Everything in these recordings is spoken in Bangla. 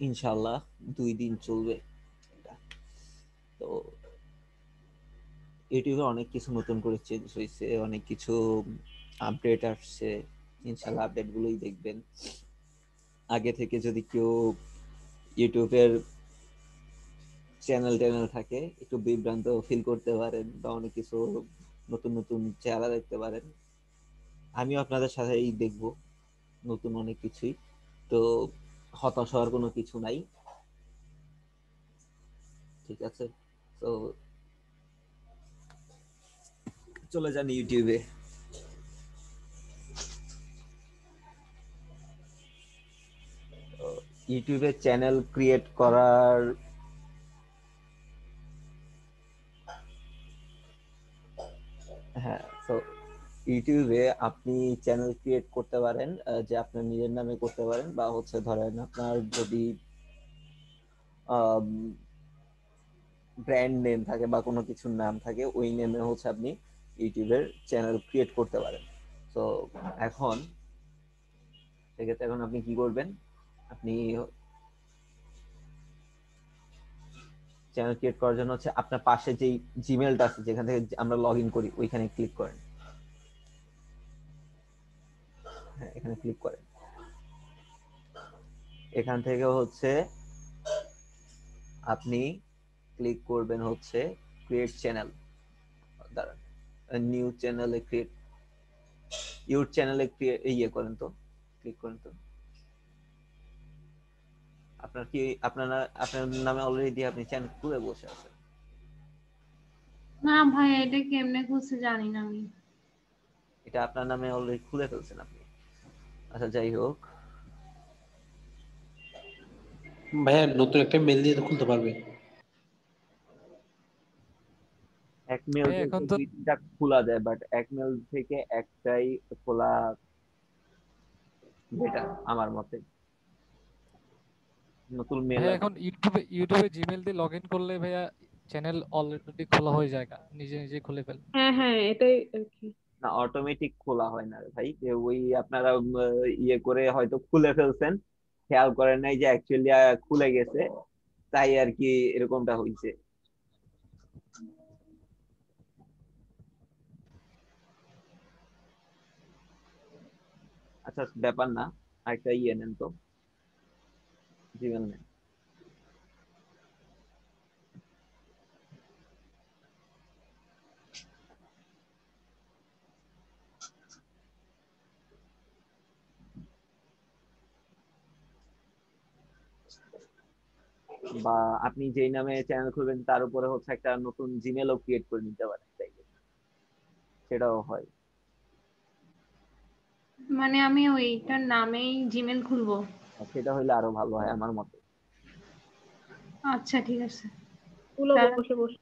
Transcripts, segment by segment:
ইনশাল্লাহ 2 দিন চলবে এটা। তো ইউটিউবে অনেক কিছু নতুন করে চেঞ্জ হয়েছে, অনেক কিছু আপডেট আসছে। ইনশাল্লাহ আপডেট গুলোই দেখবেন। আগে থেকে যদি কেউ ইউটিউবের চ্যানেল ট্যানেল থাকে, একটু বিভ্রান্ত ফিল করতে পারেন বা অনেক কিছু নতুন নতুন চেহারা দেখতে পারেন। আমিও আপনাদের সাথেই দেখব নতুন অনেক কিছুই। তো হতাশ হওয়ার কোনো কিছু নাই, ঠিক আছে? তো চলে যান ইউটিউবে। ইউটিউবে চ্যানেল ক্রিয়েট করার, হ্যাঁ, তো ইউটিউবে আপনি চ্যানেল ক্রিয়েট করতে পারেন, যে আপনার নিজের নামে করতে পারেন, বা হচ্ছে ধরেন আপনার যদি ব্র্যান্ড নেম থাকে বা কোনো কিছুর নাম থাকে, ওই নেমে হচ্ছে আপনি ইউটিউবের চ্যানেল ক্রিয়েট করতে পারেন। তো এখন সেক্ষেত্রে এখন আপনি কি করবেন, আপনি চ্যানেল ক্রিয়েট করার জন্য হচ্ছে আপনার পাশে যেই জিমেলটা আছে যেখান থেকে আমরা লগ ইন করি, ওইখানে ক্লিক করেন। হ্যাঁ, এখানে ক্লিক করেন। এখান থেকে হচ্ছে আপনি ক্লিক করবেন হচ্ছে ক্রিয়েট চ্যানেল। দাঁড়ান, নিউ চ্যানেলে ক্রিয়েট, ইউর চ্যানেলে ইয়ে করেন তো, ক্লিক করেন তো। আপনার কি আপনার নামে অলরেডি আপনি চ্যানেল খুলে বসে আছেন? না ভাই, এটা কেমনে খুলছে জানি না আমি। এটা আপনার নামে অলরেডি খুলে ফেলছেন আপনি। আচ্ছা, যাই হোক। ভাইয়া নতুন একটা মেল দিয়ে তো খুলতে পারবে। এক মেল ভাই এখন থেকে তো 2-3টা খোলা যায়, বাট এক মেল থেকে একটাই খোলা বেটার আমার মতে। নতুন মেল ভাইয়া আর এখন ইউটিউবে জিমেল দিয়ে লগ ইন করলে ভাইয়া চ্যানেল অলরেডি খোলা হয়ে যায়, নিজে নিজে খুলে ফেলে। হ্যাঁ হ্যাঁ, এটাই আর কি। না, অটোমেটিক খোলা হয় না রে ভাই, যে ওই আপনারা ইয়ে করে হয়তো খুলে ফেলছেন, খেয়াল করেন নাই যে অ্যাকচুয়ালি খুলে গেছে, তাই আর কি এরকমটা হইছে। আচ্ছা, ব্যাপার না, আরেকটা ইয়ে নেন তো, জিমেল নেন। বা আপনি যেই নামে চ্যানেল খুলবেন তার উপরে হচ্ছে একটা নতুন জিমেলও ক্রিয়েট করে নিতে পারেন চাইলে, সেটাও হয়। মানে আমি ওইটার নামেই জিমেল খুলবো? আর সেটা হইলে আরো ভালো হয় আমার মতে। আচ্ছা ঠিক আছে। খুলো তা বসে বসে।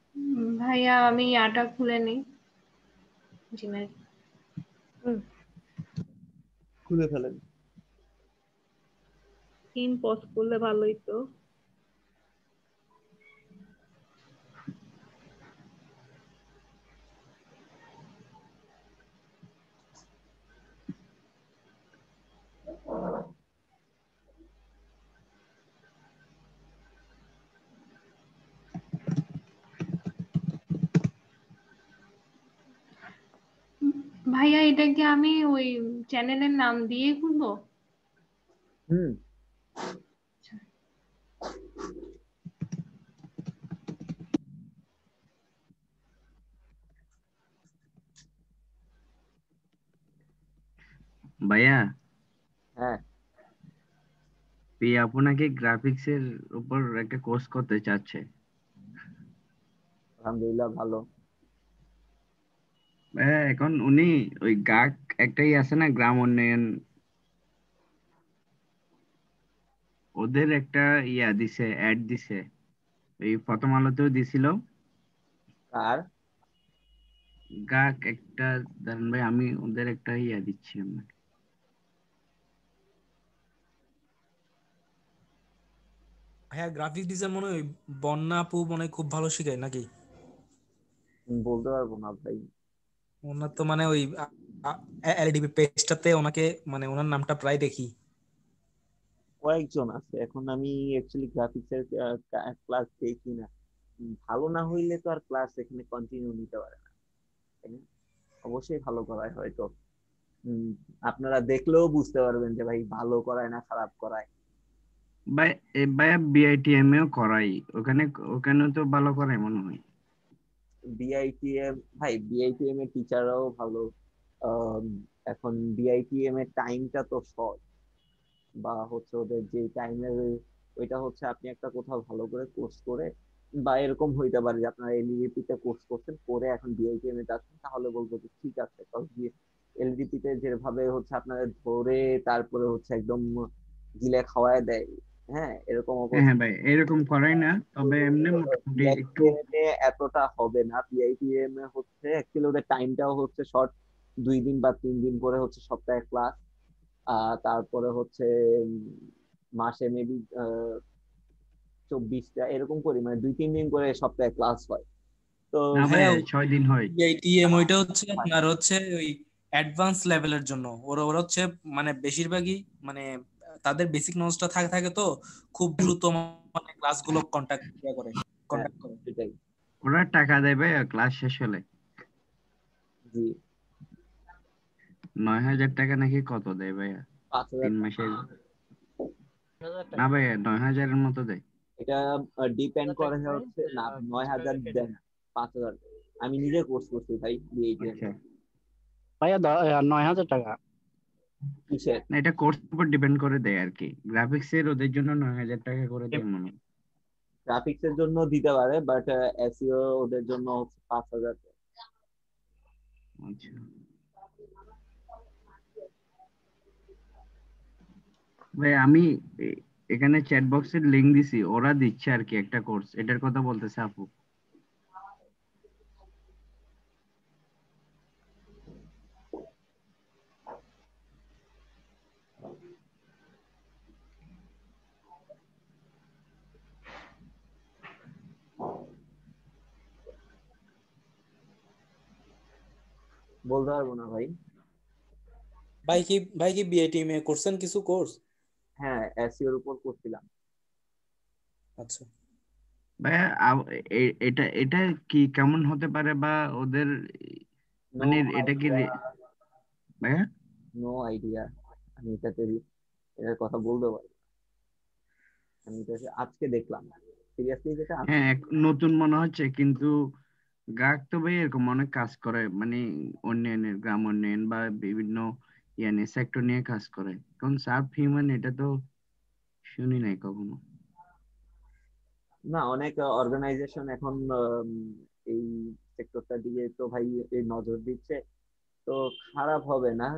ভাইয়া আমি ইয়াটা খুলে নিই, জিমেল। হুম। খুলে ফেলেন। ইন পজ করলে ভালোই তো। ভাইয়া এটা কি আমি ওই চ্যানেলের নাম দিয়ে খুলবো? হুম। ভাইয়া, হ্যাঁ, এই আপনাকে গ্রাফিক্স এর উপর একটা কোর্স করতে চাচ্ছে। আলহামদুলিল্লাহ, ভালো। ভাইয়া, এখন উনি ওই গাক একটাই আছে না, গ্রাম উন্নয়ন, ওদের একটা দিছে, অ্যাড দিছে, এই প্রথম আলোতেও দিছিল। আর গাক একটা, দাঁড়ান ভাই, আমি ওদের একটা দিচ্ছি আপনাকে। হ্যাঁ, গ্রাফিক ডিজাইন মনে হয় বন্যা আপু মনে হয় খুব ভালো শিখায় নাকি? বলতে পারবো না ভাই। ওনার তো মানে ওই এলডিবি পেজটাতে ওনাকে, মানে ওনার নামটা প্রায় দেখি। কয়েকজন আছে। এখন আমি অ্যাকচুয়ালি গ্রাফিক্সের ক্লাস দেখি না। ভালো না হইলে তো আর ক্লাস এখানে কন্টিনিউ নিতে পারে না, তাই না? অবশ্যই ভালো করায় হয়তো। উম, আপনারা দেখলেও বুঝতে পারবেন যে ভাই ভালো করায় না খারাপ করায়। ভাই ভাইয়া বিআইটিএম এও করাই, ওখানে ওখানে তো ভালো করাই মনে হয়। বিআইটিএম, ভাই বিআইটিএম এর টিচাররাও ভালো। আম, এখন বিআইটিএম এর টাইমটা তো শর্ট, বা হচ্ছে ওদের যে টাইমের ওইটা হচ্ছে আপনি একটা কোথাও ভালো করে কোর্স করে, বা এরকম হইতে পারে যে আপনারা এলডিপি তে কোর্স করছেন করে এখন বিআইটিএম এ যাচ্ছেন, তাহলে বলবো যে ঠিক আছে। কারণ এলডিপি তে যেভাবে হচ্ছে আপনাদের ধরে তারপরে হচ্ছে একদম গিলে খাওয়ায় দেয়, হ্যাঁ এরকম হ্যাঁ অবস্থা। হ্যাঁ ভাই, এরকম করাই না, তবে এমনি মোটামুটি একটু। বিআইটিএম এ এতটা হবে না। বিআইটিএম এ হচ্ছে অ্যাকচুয়ালি ওদের টাইমটাও হচ্ছে শর্ট, 2 দিন বা 3 দিন করে হচ্ছে সপ্তাহে ক্লাস। তারপরে হচ্ছে উম, মাসে মেবি 24টা এরকম করি, মানে 2-3 দিন করে সপ্তাহে ক্লাস হয়। তো না ভাই, ভাইয়া 6 দিন হয়। আইটিএম ওইটা হচ্ছে আপনার হচ্ছে ওই অ্যাডভান্স লেভেলের জন্য। ওরা ওরা হচ্ছে মানে বেশিরভাগই মানে তাদের বেসিক নলেজটা থাকে থাকে তো খুব দ্রুত মানে ক্লাসগুলো করে হ্যাঁ কন্ডাক্ট করে। সেটাই। ওরা টাকা দেবে ক্লাস শেষ হলে। জি, 9,000 টাকা নাকি কত দেয় ভাইয়া 5,000 3 মাসের? 1000 না টাকা ভাইয়া 9,000-এর মতো দেয়। এটা ডিপেন্ড 1000 করে টাকা দেয় হচ্ছে না, আর কিছু টাকা 9,000 কেটে দেয় না, 5,000। আমি নিজে কোর্স করছি ভাই বিএইচএম। আচ্ছা, ভাইয়া 9,000 টাকা। কিসের? না এটা কোর্স উপর ডিপেন্ড করে দেয় আর কি। গ্রাফিক্স এর ওদের জন্য 9,000 টাকা করে দেয় মনে হয়। গ্রাফিক্স এর জন্য দিতে পারে, বাট এসইও ওদের জন্য হচ্ছে 5,000। আচ্ছা ভাই, আমি এখানে চ্যাট বক্সের লিংক দিছি, ওরা দিচ্ছে আর কি একটা কোর্স, এটার কথা বলতেছে আপু। বলতে পারবো না ভাই। ভাই কি বিআইটিএম এ করছেন কিছু কোর্স? হ্যাঁ এসইও এর উপর করছিলাম। আচ্ছা। ভাইয়া এটা এটা কি কেমন হতে পারে, বা ওদের নো মানে এটা কি আইডিয়া, ভাইয়া? No idea. আমি এটার কথা বলতে পারি না। আমি এটা আজকে দেখলাম, সিরিয়াসলি যেটা হ্যাঁ, আজকে। নতুন মনে হচ্ছে কিন্তু গ্রাহক তো ভাই এরকম অনেক কাজ করে, মানে উন্নয়নের, গ্রাম উন্নয়ন বা বিভিন্ন সেক্টর নিয়ে কাজ করে। কারণ সার্ফ হিউম্যান এটা তো শুনি নাই কখনো। না, অনেক অর্গানাইজেশন এখন এই সেক্টরটার দিকে তো ভাই এই নজর দিচ্ছে। তো খারাপ হবে না।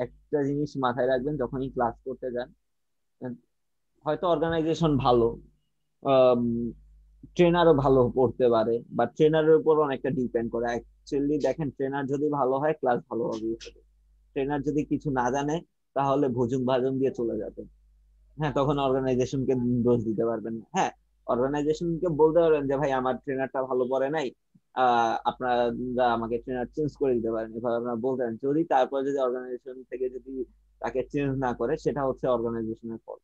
একটা জিনিস মাথায় রাখবেন যখনই ক্লাস করতে যান, আহ, হয়তো অর্গানাইজেশন ভালো, ট্রেনারও ভালো পড়তে পারে, বা ট্রেনারের উপর অনেকটা ডিপেন্ড করে। অ্যাকচুয়ালি দেখেন, ট্রেনার যদি ভালো হয় ক্লাস ভালো হবে। ট্রেনার যদি কিছু না জানে তাহলে ভুজুং ভাজুং দিয়ে চলে যাবে। হ্যাঁ, তখন অর্গানাইজেশনকে দোষ দিতে পারবেন না। হ্যাঁ, অর্গানাইজেশনকে বলতে পারবেন যে ভাই আমার ট্রেনারটা ভালো পড়ে নাই, আপনারা আমাকে ট্রেনার চেঞ্জ করে দিতে পারেন, এভাবে আপনারা বলতে পারেন। যদি তারপর যদি অর্গানাইজেশন থেকে যদি তাকে চেঞ্জ না করে, সেটা হচ্ছে অর্গানাইজেশনের ফল্ট।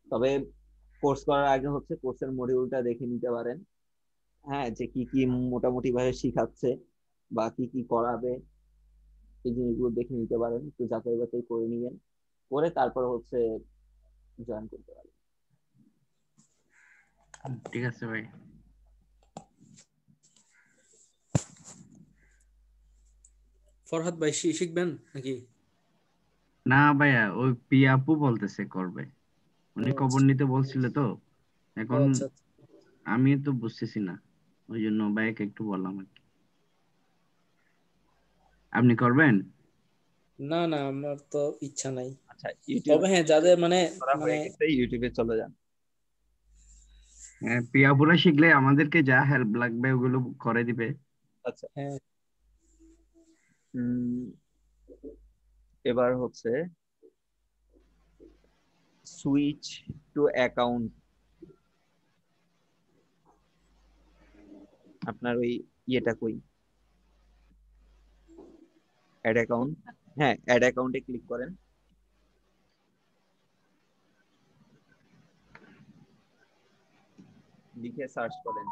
তবে কোর্স করার আগে হচ্ছে কোর্সের মডিউলটা দেখে নিতে পারেন। হ্যাঁ, যে কি কি মোটামুটি ভাবে শিখাচ্ছে বা কি কি করাবে, এই জিনিসগুলো দেখে নিতে পারেন, একটু যাচাই বাছাই করে নিবেন, করে তারপর হচ্ছে জয়েন করতে পারেন। ঠিক আছে ভাই। ফরহাদ ভাই শিখবেন নাকি? না ভাইয়া, ওই পিয়াপু বলতেছে করবে, ও উনি খবর আচ্ছা। নিতে বলছিল তো। ও এখন আচ্ছা আচ্ছা। আমি তো বুঝতেছি না, ওই জন্য ভাইকে একটু বললাম আর কি। আপনি করবেন? না না, আমার তো ইচ্ছা নাই। আচ্ছা, ইউটিউব তবে হ্যাঁ, যাদের মানে করা মানে হয়ে গেছে, ইউটিউবে চলে যান। হ্যাঁ, পিয়াপুরা শিখলে আমাদেরকে যা হেল্প লাগবে ওগুলো করে দিবে। আচ্ছা, হ্যাঁ উম, এবার হচ্ছে সুইচ টু অ্যাকাউন্ট। আপনার ওই ইয়েটা কই, অ্যাড অ্যাকাউন্ট। হ্যাঁ, অ্যাড অ্যাকাউন্টে ক্লিক করেন। লিখে সার্চ করেন।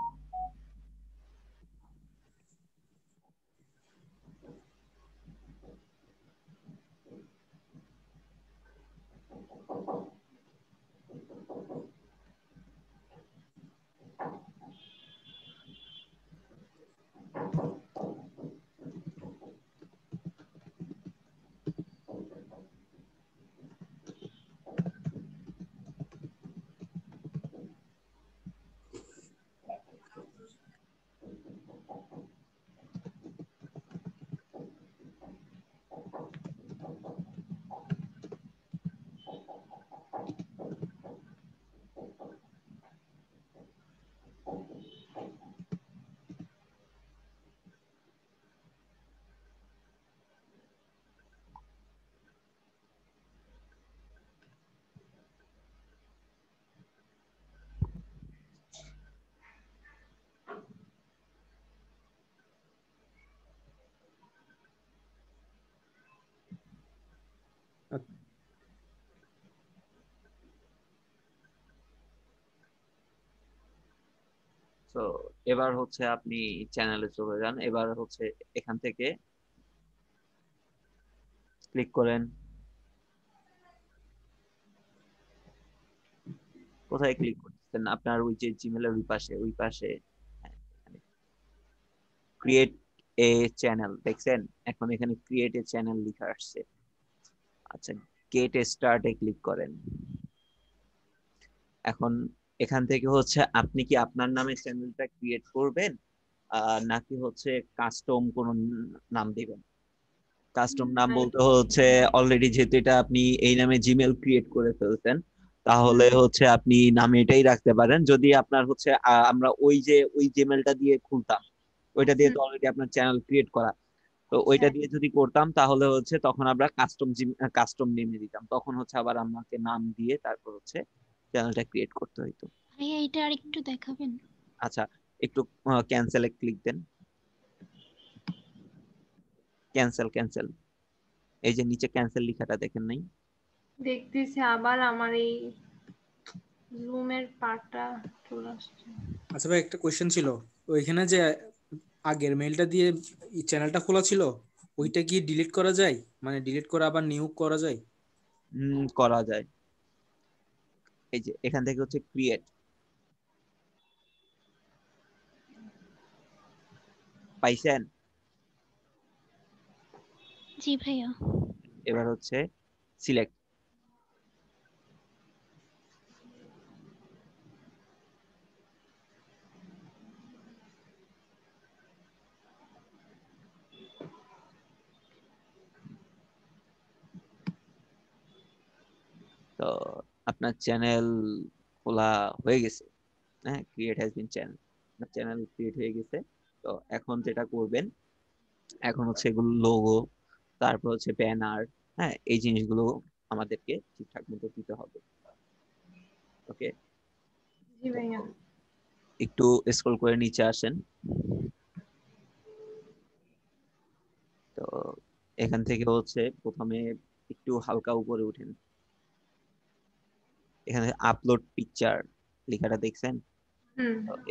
তো এবার হচ্ছে আপনি চ্যানেলে চলে যান। এবার হচ্ছে এখান থেকে ক্লিক করেন। কোথায় ক্লিক করতেছেন? আপনার ওই যে জিমেলের ওই পাশে ক্রিয়েট এ চ্যানেল দেখছেন? এখন এখানে ক্রিয়েট এ চ্যানেল লেখা আসছে। আচ্ছা, গেট স্টার্টে ক্লিক করেন। এখন এখান থেকে হচ্ছে আপনি কি আপনার নামে চ্যানেলটা ক্রিয়েট করবেন নাকি হচ্ছে কাস্টম কোন নাম দিবেন? কাস্টম নাম বলতে হচ্ছে অলরেডি যেহেতু এটা আপনি এই নামে জিমেল ক্রিয়েট করে ফেলছেন, তাহলে হচ্ছে আপনি নামে এটাই রাখতে পারেন। যদি আপনার হচ্ছে আমরা ওই জিমেলটা দিয়ে খুলতাম, ওইটা দিয়ে তো অলরেডি আপনার চ্যানেল ক্রিয়েট করা, তো ওইটা দিয়ে যদি করতাম তাহলে হচ্ছে তখন আমরা কাস্টম নেমে দিতাম, তখন হচ্ছে আবার আমাকে নাম দিয়ে তারপর হচ্ছে চ্যানেলটা ক্রিয়েট করতে হইতো। ভাইয়া এটা আর একটু দেখাবেন? আচ্ছা, একটু ক্যান্সেলে ক্লিক দেন। ক্যান্সেল ক্যান্সেল, এই যে নিচে ক্যান্সেল লেখাটা দেখেন নাই? দেখতেছি আবার আমার এই জুমের পার্টটা চলে আসছে। আচ্ছা ভাই, একটা কোশ্চেন ছিল। ওইখানে যে আগের মেইলটা দিয়ে চ্যানেলটা খোলা ছিল, ওইটা কি ডিলিট করা যায়? মানে ডিলিট করে আবার নিউ করা যায়? করা যায়। এই যে এখান থেকে হচ্ছে ক্রিয়েট, পাইছেন? জি ভাইয়া। এবার হচ্ছে সিলেক্ট। তো আপনার চ্যানেল খোলা হয়ে গেছে। হ্যাঁ, create has been channel, channel create হয়ে গেছে। তো এখন যেটা করবেন, এখন হচ্ছে এগুলো লোগো, তারপর হচ্ছে ব্যানার, হ্যাঁ এই জিনিসগুলো আমাদেরকে ঠিকঠাক মতো দিতে হবে। ওকে, জি ভাইয়া। একটু স্ক্রল করে নিচে আসেন। তো এখান থেকে হচ্ছে প্রথমে একটু হালকা উপরে উঠেন, এখানে আপলোড পিকচার লেখাটা দেখছেন?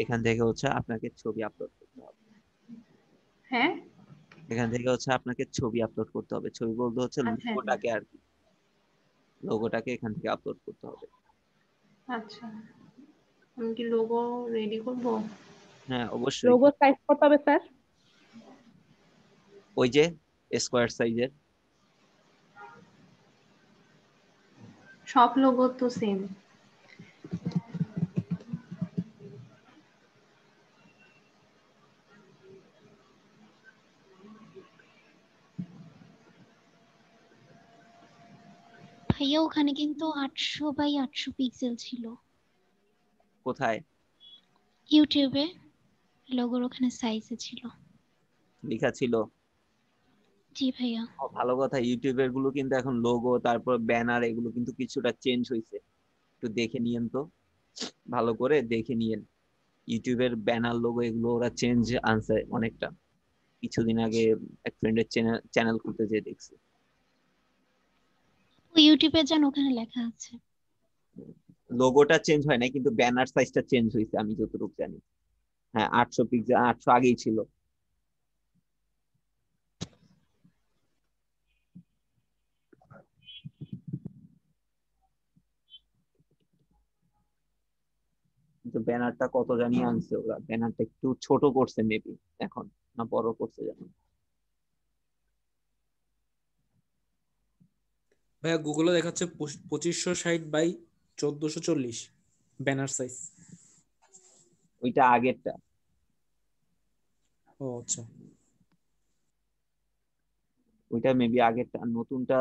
এখান থেকে হচ্ছে আপনাকে ছবি আপলোড করতে হবে। হ্যাঁ, এখান থেকে হচ্ছে আপনাকে ছবি আপলোড করতে হবে। ছবি বলতে হচ্ছে আচ্ছা লোগোটাকে আর কি, লোগোটাকে এখান থেকে আপলোড করতে হবে। আচ্ছা, আমি কি লোগো রেডি করব? হ্যাঁ অবশ্যই। লোগো সাইজ কত হবে স্যার? ওই যে স্কোয়ার সাইজের। সব লোগো তো সেম। ভাইয়া ওখানে কিন্তু 800 বাই 800 পিক্সেল ছিল। কোথায়? ইউটিউবে লোগোর ওখানে সাইজে ছিল। লেখা ছিল? জি ভাইয়া। ভালো কথা, ইউটিউবের গুলো কিন্তু এখন লোগো তারপর ব্যানার এগুলো কিন্তু কিছুটা চেঞ্জ হয়েছে, একটু দেখে নিয়েন তো, ভালো করে দেখে নিয়েন। ইউটিউবের ব্যানার লোগো এগুলো ওরা চেঞ্জ আনছে অনেকটা, কিছুদিন আগে এক ফ্রেন্ডের চ্যানেল খুলতে যেয়ে দেখছি। ইউটিউবে যান, ওখানে লেখা আছে। লোগোটা চেঞ্জ হয় নাই, কিন্তু ব্যানার সাইজটা চেঞ্জ হয়েছে আমি যতটুকু জানি। হ্যাঁ, 800 পিক্সেল, 800 আগেই ছিল। কিন্তু ব্যানারটা কত জানি আনছে ওরা, ব্যানারটা একটু ছোট করছে মেবি এখন, না বড় করছে জানো? ভাইয়া গুগলে দেখাচ্ছে 2560 বাই 1440 ব্যানার সাইজ। ওইটা আগেরটা। ও আচ্ছা। ওইটা মেবি আগেরটা, নতুনটা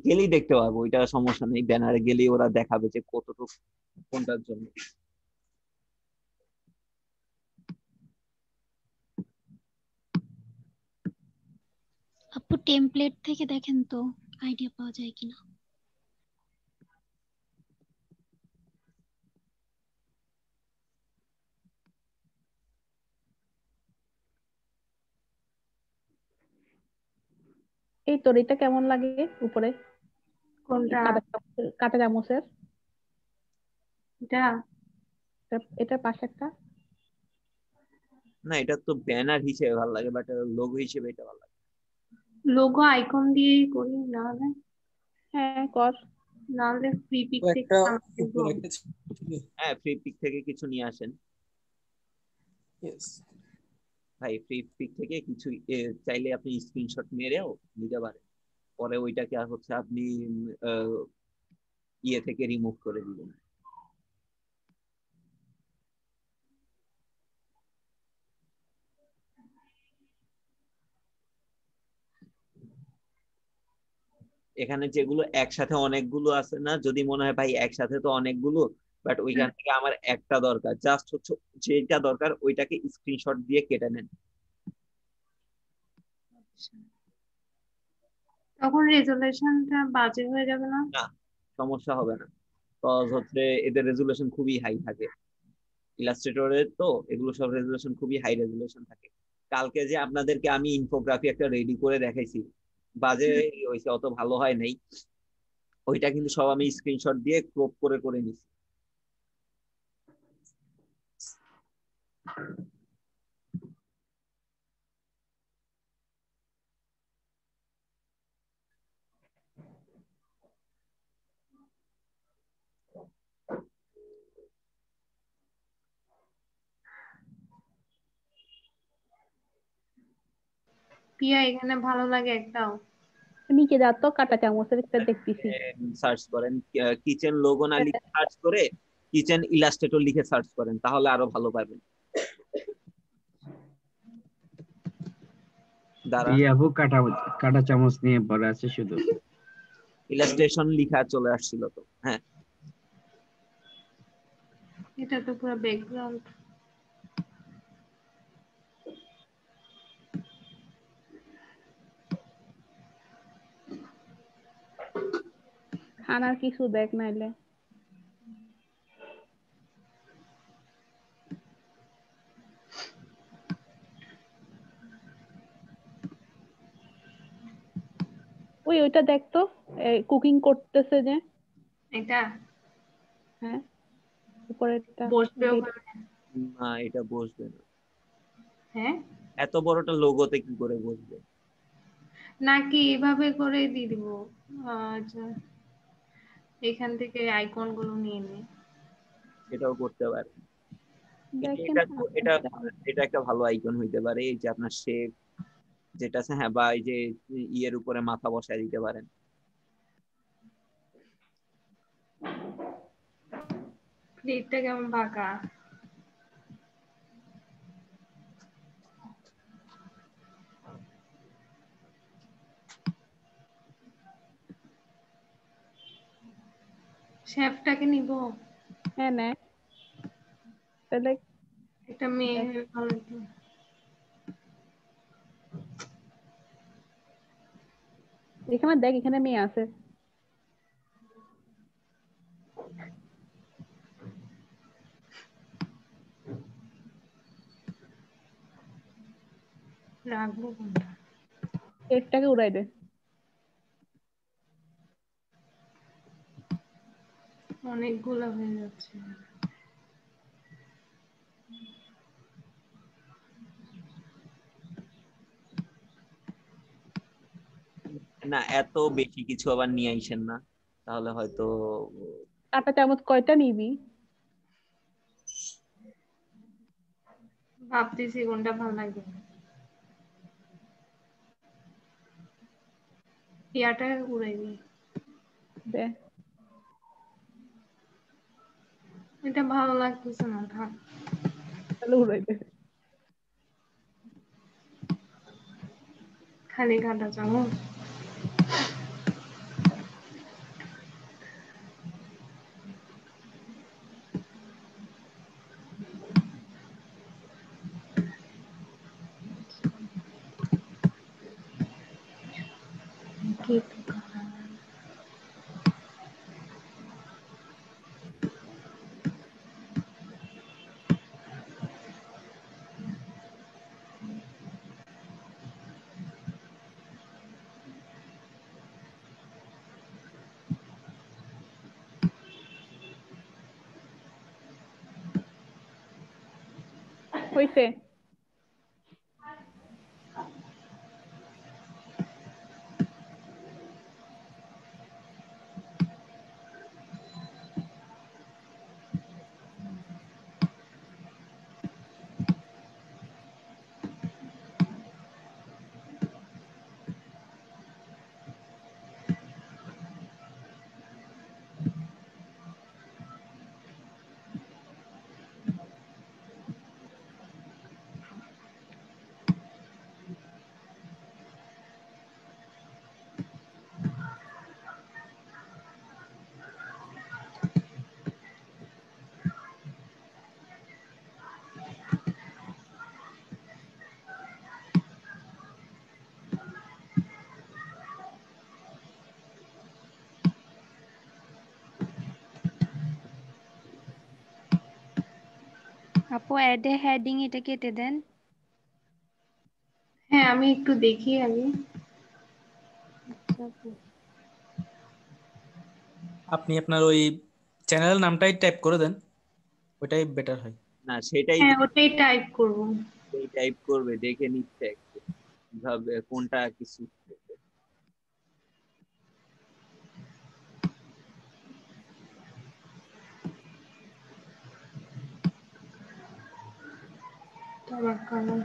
গেলেই দেখতে পারবো, ওইটা সমস্যা নেই, ব্যানারে গেলেই ওরা দেখাবে যে কতটুকু কোনটার জন্য। আপু টেমপ্লেট থেকে দেখেন তো আইডিয়া পাওয়া যায় কিনা। এই তোর এটা কেমন লাগে উপরে কোনটা? কাটা চামচের এটা এটার পাশেরটা? না, এটা তো ব্যানার হিসেবে ভালো লাগে, বাট লোগো হিসেবে এটা ভালো লাগে। লোগো আইকন দিয়েই করি, নাহলে হ্যাঁ কর। নাহলে ফ্রি পিক তো থেকে একটা বানাতে দিব। উপরে একটা ছিল। হ্যাঁ, ফ্রি পিক থেকে কিছু নিয়ে আসেন Yes. ভাই, ফ্রি পিক থেকে কিছু চাইলে আপনি স্ক্রিনশট মেরেও নিতে পারেন, পরে ওইটাকে আর হচ্ছে আপনি আহ, ইয়ে থেকে রিমুভ করে দিবেন। এখানে যেগুলো একসাথে অনেকগুলো আছে না, যদি মনে হয় ভাই একসাথে তো অনেকগুলো, বাট ওইখান থেকে আমার একটা দরকার, জাস্ট হচ্ছে যেটা দরকার ওইটাকে স্ক্রিনশট দিয়ে কেটে নেন। তখন রেজুলেশনটা বাজে হয়ে যাবে না? না, সমস্যা হবে না, কজ হচ্ছে এদের রেজুলেশন খুবই হাই থাকে, ইলাস্ট্রেটরের তো এগুলো সব রেজুলেশন খুবই হাই রেজুলেশন থাকে। কালকে যে আপনাদেরকে আমি ইনফোগ্রাফি একটা রেডি করে দেখাইছি, বাজে হয়েছে, অত ভালো হয় নাই, ওইটা কিন্তু সব আমি স্ক্রিনশট দিয়ে ক্রপ করে করে নিছি। পিয়া এখানে ভালো লাগে একটাও? নিচে যা তো কাটা চামচের একটা দেখতেছি। সার্চ করেন, কিচেন লোগো না লিখে সার্চ করে কিচেন ইলাস্ট্রেটর লিখে সার্চ করেন, তাহলে আরো ভালো পাবেন। দাঁড়া, এই আপু কাটা কাটা চামচ নিয়ে পড়ে আছে শুধু। ইলাস্ট্রেশন লিখা চলে আসছিল তো। হ্যাঁ, এটা তো পুরো ব্যাকগ্রাউন্ড। খানার কিছু দেখ নাইলে। ওইটা দেখ তো, কুকিং করতেছে যে। এটা হ্যাঁ উপরেরটা। বসবে যেটা। ওখানে? না এটা বসবে না, হ্যাঁ, এত বড়টা লোগোতে কি করে বসবে? নাকি এভাবে করে দিয়ে দিব? আচ্ছা, এখান থেকে আইকন গুলো নিয়ে নি। সেটাও করতে পারে, কিন্তু দেখেন এটা এটা এটা একটা ভালো আইকন হইতে পারে, এই যে আপনার শেপ যেটা আছে, হ্যাঁ, বা এই যে ইয়ের উপরে মাথা বসায় দিতে পারেন। প্লেটটা কেমন বাঁকা! শেফটাকে নিব? হ্যাঁ নে তাহলে। একটা মেয়ে ভালো হতো। এখানে দেখ, এখানে মেয়ে আছে। রাখবো কোনটা? প্লেটটাকে উড়াই দে। অনেকগুলো হয়ে যাচ্ছে। না, এত বেশি কিছু আবার নিয়ে আইসেন না, তাহলে হয়তো কাঁটা চামচ কয়টা নিবি? ভাবতেছি কোনটা ভালো লাগে। ইয়াটা উড়াইবি, দে। এটা ভালো লাগতেছে না, থাক। তাহলে উড়াই দে। খালি কাঁটা চামচ। হইছে? আপু অ্যাডে হেডিং এটা কেটে দেন। হ্যাঁ, আমি একটু দেখি আগে। আচ্ছা আপু। আপনি আপনার ওই চ্যানেলের নামটাই টাইপ করে দেন, ওইটাই বেটার হয়। না, সেটাই হ্যাঁ, ওটাই টাইপ করব। টাইপ করবে, দেখে নিচ্ছে একটু কিভাবে কোনটা কিছু। তোমার কারণ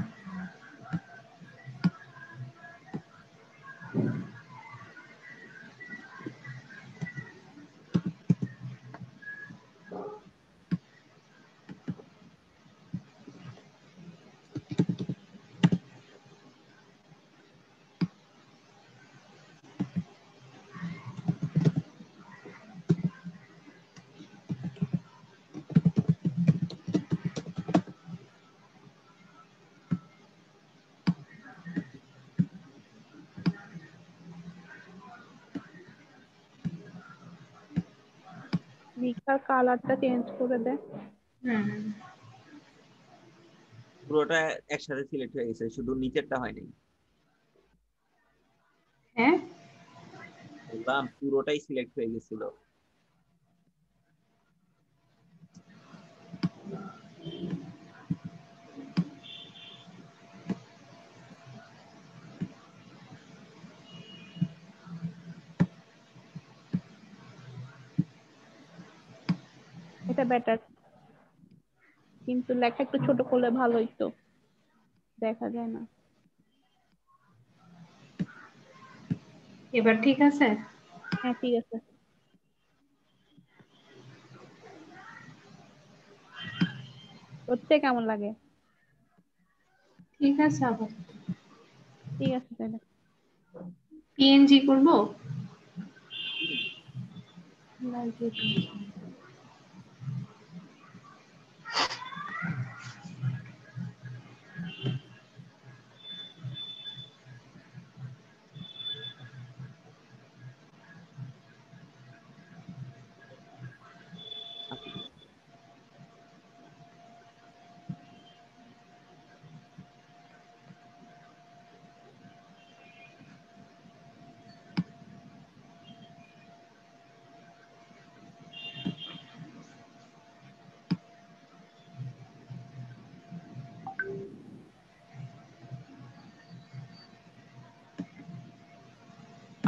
লিখার কালারটা চেঞ্জ করে দে। হুম, পুরোটা একসাথে সিলেক্ট হয়ে গেছে, শুধু নিচেরটা হয়নি। হ্যাঁ, বললাম পুরোটাই সিলেক্ট হয়ে গেছিল। এটা বেটার, কিন্তু লেখা একটু ছোট করলে ভালো হইতো, দেখা যায় না। এবার ঠিক আছে। হ্যাঁ ঠিক আছে। করতে কেমন লাগে? ঠিক আছে, আবার ঠিক আছে তাহলে। পিএনজি করব। লাগে তো।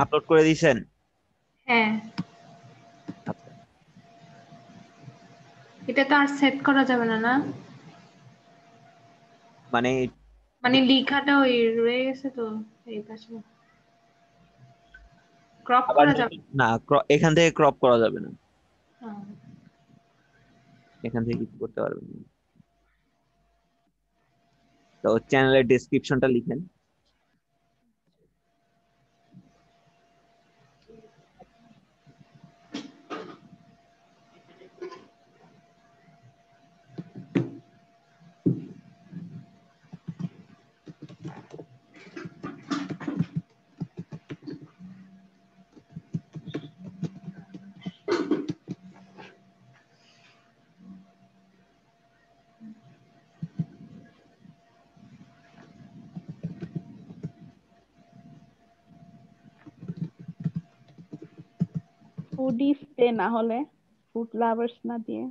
আপলোড করে দিয়েছেন? হ্যাঁ, আচ্ছা, এটা তো আর সেট করা যাবে না, না? মানে মানে লেখাটা ওই রয়ে গেছে তো এই পাশে। ক্রপ আবার করা যাবে নতুন না, এখান থেকে ক্রপ করা যাবে না, না। এখান থেকে কিছু করতে পারবেন না। তো চ্যানেলের ডেসক্রিপশনটা লিখেন। ফুডি স্টে না হলে ফুড লাভার্স না দিয়ে।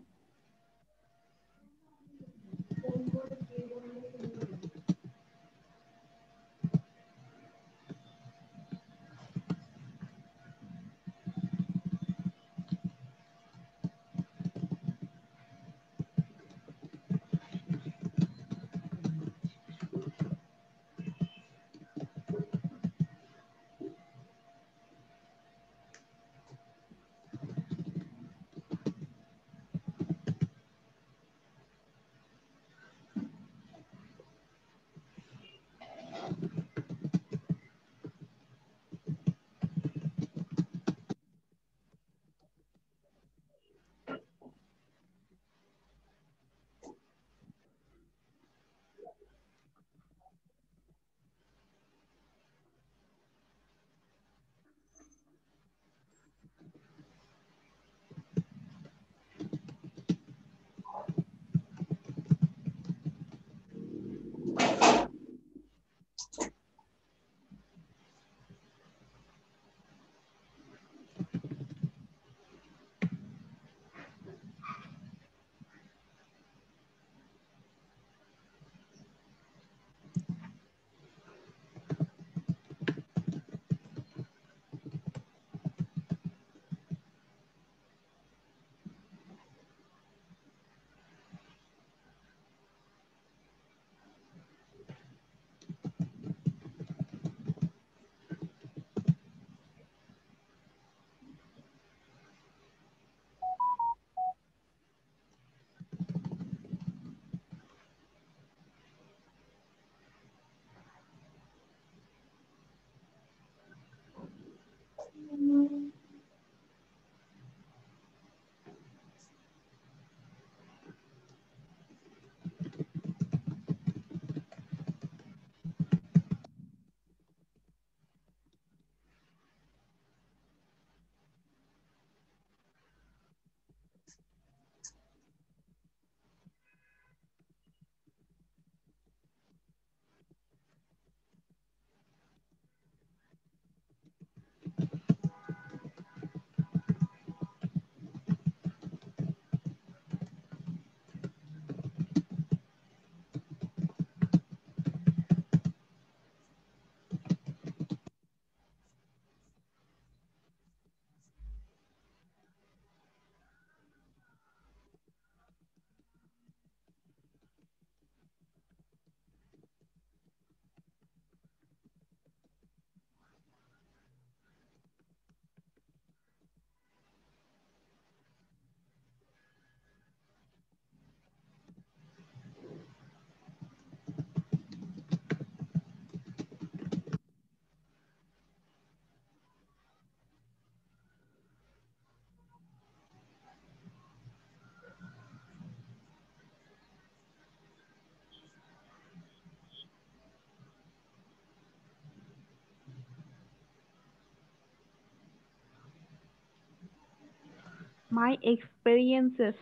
My experiences.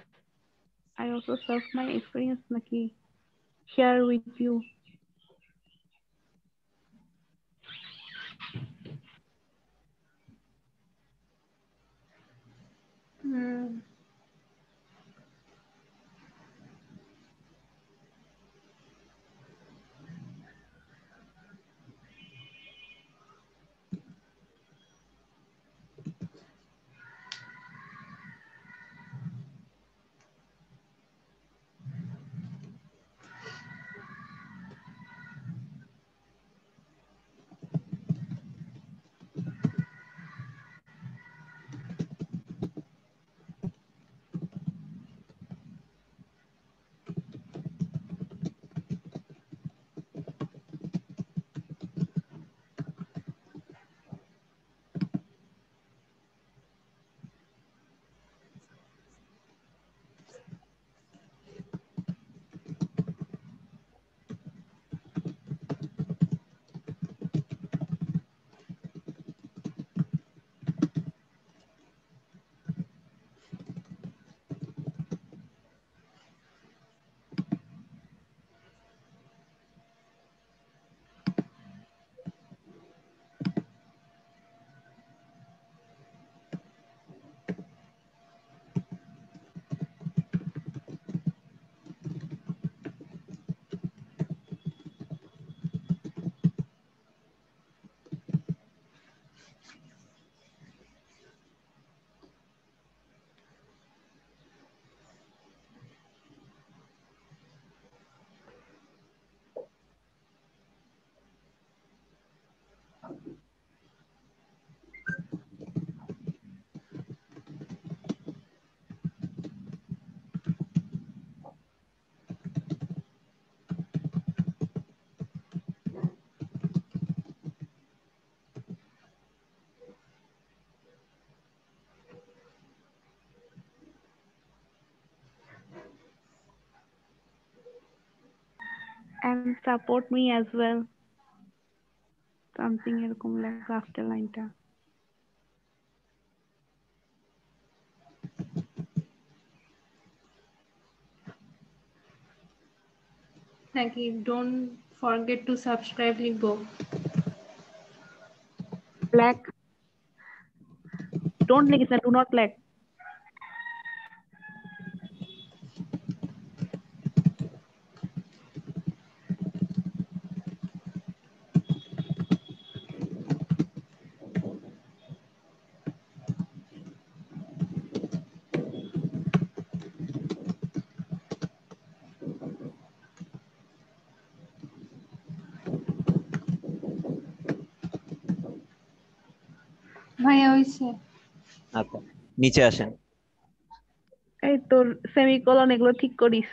I also serve my experience naki share with you. and support me as well, something এরকম লেখা after লাইনটা। নাকি ডোন্ট ফরগেট টু সাবস্ক্রাইব লিখবো? Black, don't লিখিস না, do not black। ভাইয়া হইছে। আচ্ছা নিচে আসেন। এই তোর সেমিকোলন এগুলো ঠিক করিস।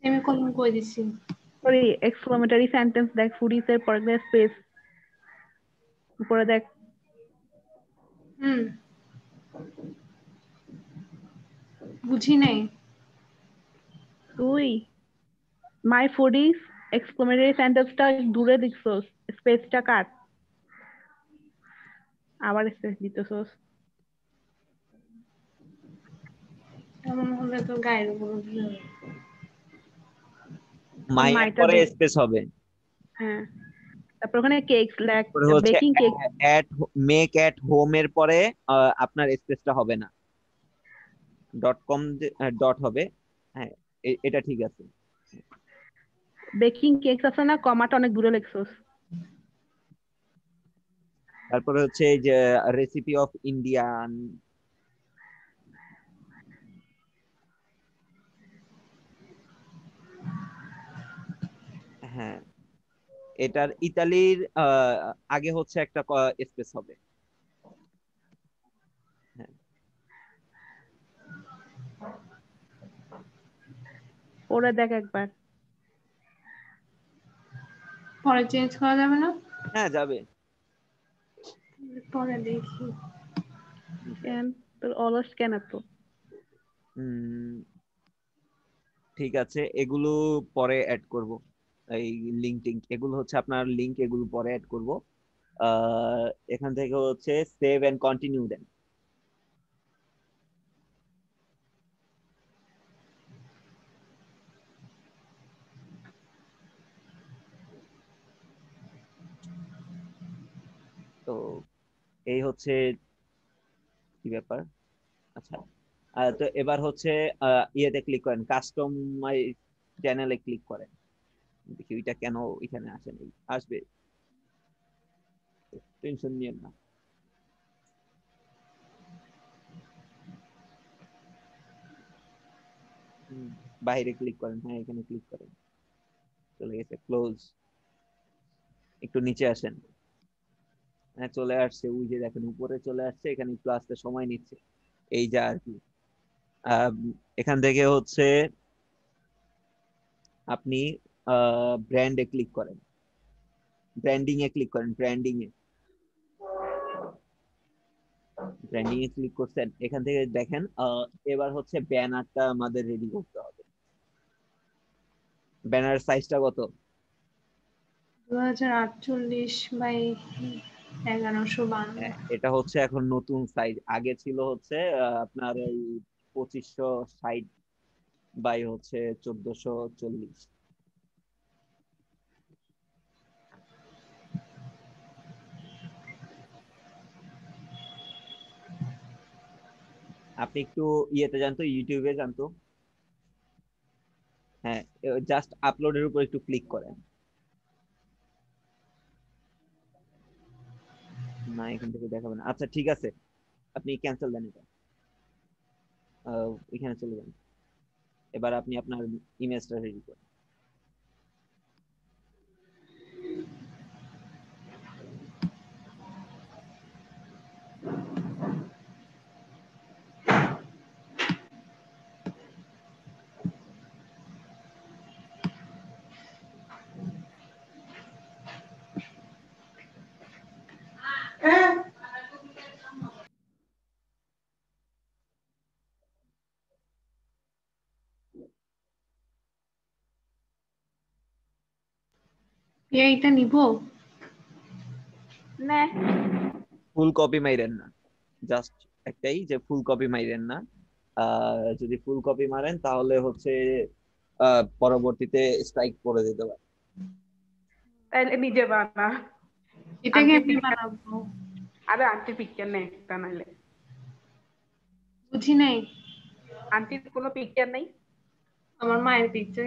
সেমিকোলন কই দিছি? সরি, এক্সক্লামেটরি সেন্টেন্স দেখ, ফুডিসের পরে স্পেস, উপরে দেখ। বুঝি নাই। তুই মাই ফুডিস এক্সক্লামেটরি সেন্টেন্সটা দূরে দিছস, স্পেসটা কাট, আবার স্পেস দিতেছস। এমন হলে তো গায়ের উপর উঠে যাবে। মাইয়ের মাইটা পরে দে। স্পেস হবে। হ্যাঁ, তারপর ওখানে কেকস লেখ, পরে হচ্ছে baking cake. Make at home এর পরে আপনার স্পেসটা হবে না, .com ডট হবে। হ্যাঁ এটা ঠিক আছে। বেকিং কেকস আছে না, কমাটা অনেক দূরে লিখছস। তারপরে হচ্ছে এই যে রেসিপি অফ ইন্ডিয়ান, হ্যাঁ এটার ইতালির আগে হচ্ছে একটা স্পেস হবে। হ্যাঁ ওরা দেখ একবার। পরে চেঞ্জ করা যাবে না? হ্যাঁ যাবে। পরে দেখি। কেন তোর অলস কেন তো? ঠিক আছে, এগুলো পরে অ্যাড করব। এই লিঙ্ক টিঙ্ক এগুলো হচ্ছে আপনার লিঙ্ক, এগুলো পরে অ্যাড করব। এখান থেকে হচ্ছে সেভ এন্ড কন্টিনিউ দেন। তো এই হচ্ছে কি ব্যাপার। আচ্ছা তো এবার হচ্ছে ইয়েতে ক্লিক করেন, কাস্টম মাই চ্যানেলে ক্লিক করেন। দেখি ওইটা কেন এখানে আসেনি, আসবে, টেনশন নিয়েন না। বাইরে ক্লিক করেন, হ্যাঁ এখানে ক্লিক করেন, চলে গেছে, ক্লোজ। একটু নিচে আসেন, হ্যাঁ চলে আসছে, ওই যে দেখেন উপরে চলে আসছে, এখানে একটু আসতে সময় নিচ্ছে, এই যা আর কি। এখান থেকে হচ্ছে আপনি ব্র্যান্ডে ক্লিক করেন, ব্র্যান্ডিং এ ক্লিক করেন, ব্র্যান্ডিং এ ক্লিক করছেন, এখান থেকে দেখেন এবার হচ্ছে ব্যানারটা আমাদের রেডি করতে হবে। ব্যানার সাইজটা কত? 2048 বাই 1152। এটা হচ্ছে এখন নতুন সাইজ, আগে ছিল হচ্ছে আপনার এই 2560 বাই হচ্ছে 1440। আপনি একটু ইয়েতে জানতো, ইউটিউবে জানতো, হ্যাঁ জাস্ট আপলোডের উপর একটু ক্লিক করেন। না এখান থেকে দেখাবে না, আচ্ছা ঠিক আছে, আপনি ক্যান্সেল দেন এটা, এখানে চলে যান। এবার আপনি আপনার ইমেজটা রেডি করেন। এইটা নিব না ফুল কপি মাইরেন না, জাস্ট একটাই যে ফুল কপি মাইরেন না। যদি ফুল কপি মারেন তাহলে হচ্ছে পরবর্তীতে স্ট্রাইক করে দিতে পারে। তাইলে নিজে বানা। এটা আন্টি কেমনে পিকচার, বানাবো? আরে আন্টি পিকচার নেই একটা নাইলে। বুঝি নাই। আন্টির কোনো পিকচার নেই? আমার মায়ের পিকচার।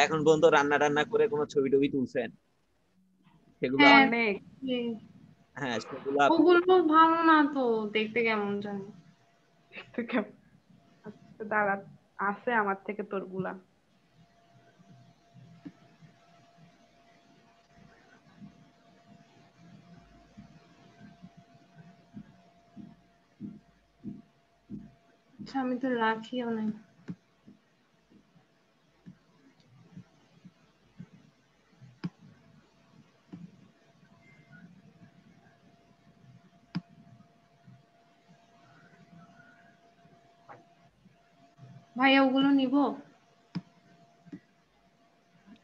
এখন পর্যন্ত রান্না টান্না করে কোনো ছবি টবি তুলছেন? সেগুলো হ্যাঁ, অনেক। হ্যাঁ সেগুলো ওগুলো ভালো না তো, দেখতে কেমন জানি। দেখতে কেমন? আচ্ছা দাঁড়া, আছে আমার থেকে তোর গুলা। আচ্ছা, আমি তো রাখিও নাই। ভাইয়া ওগুলো নিব?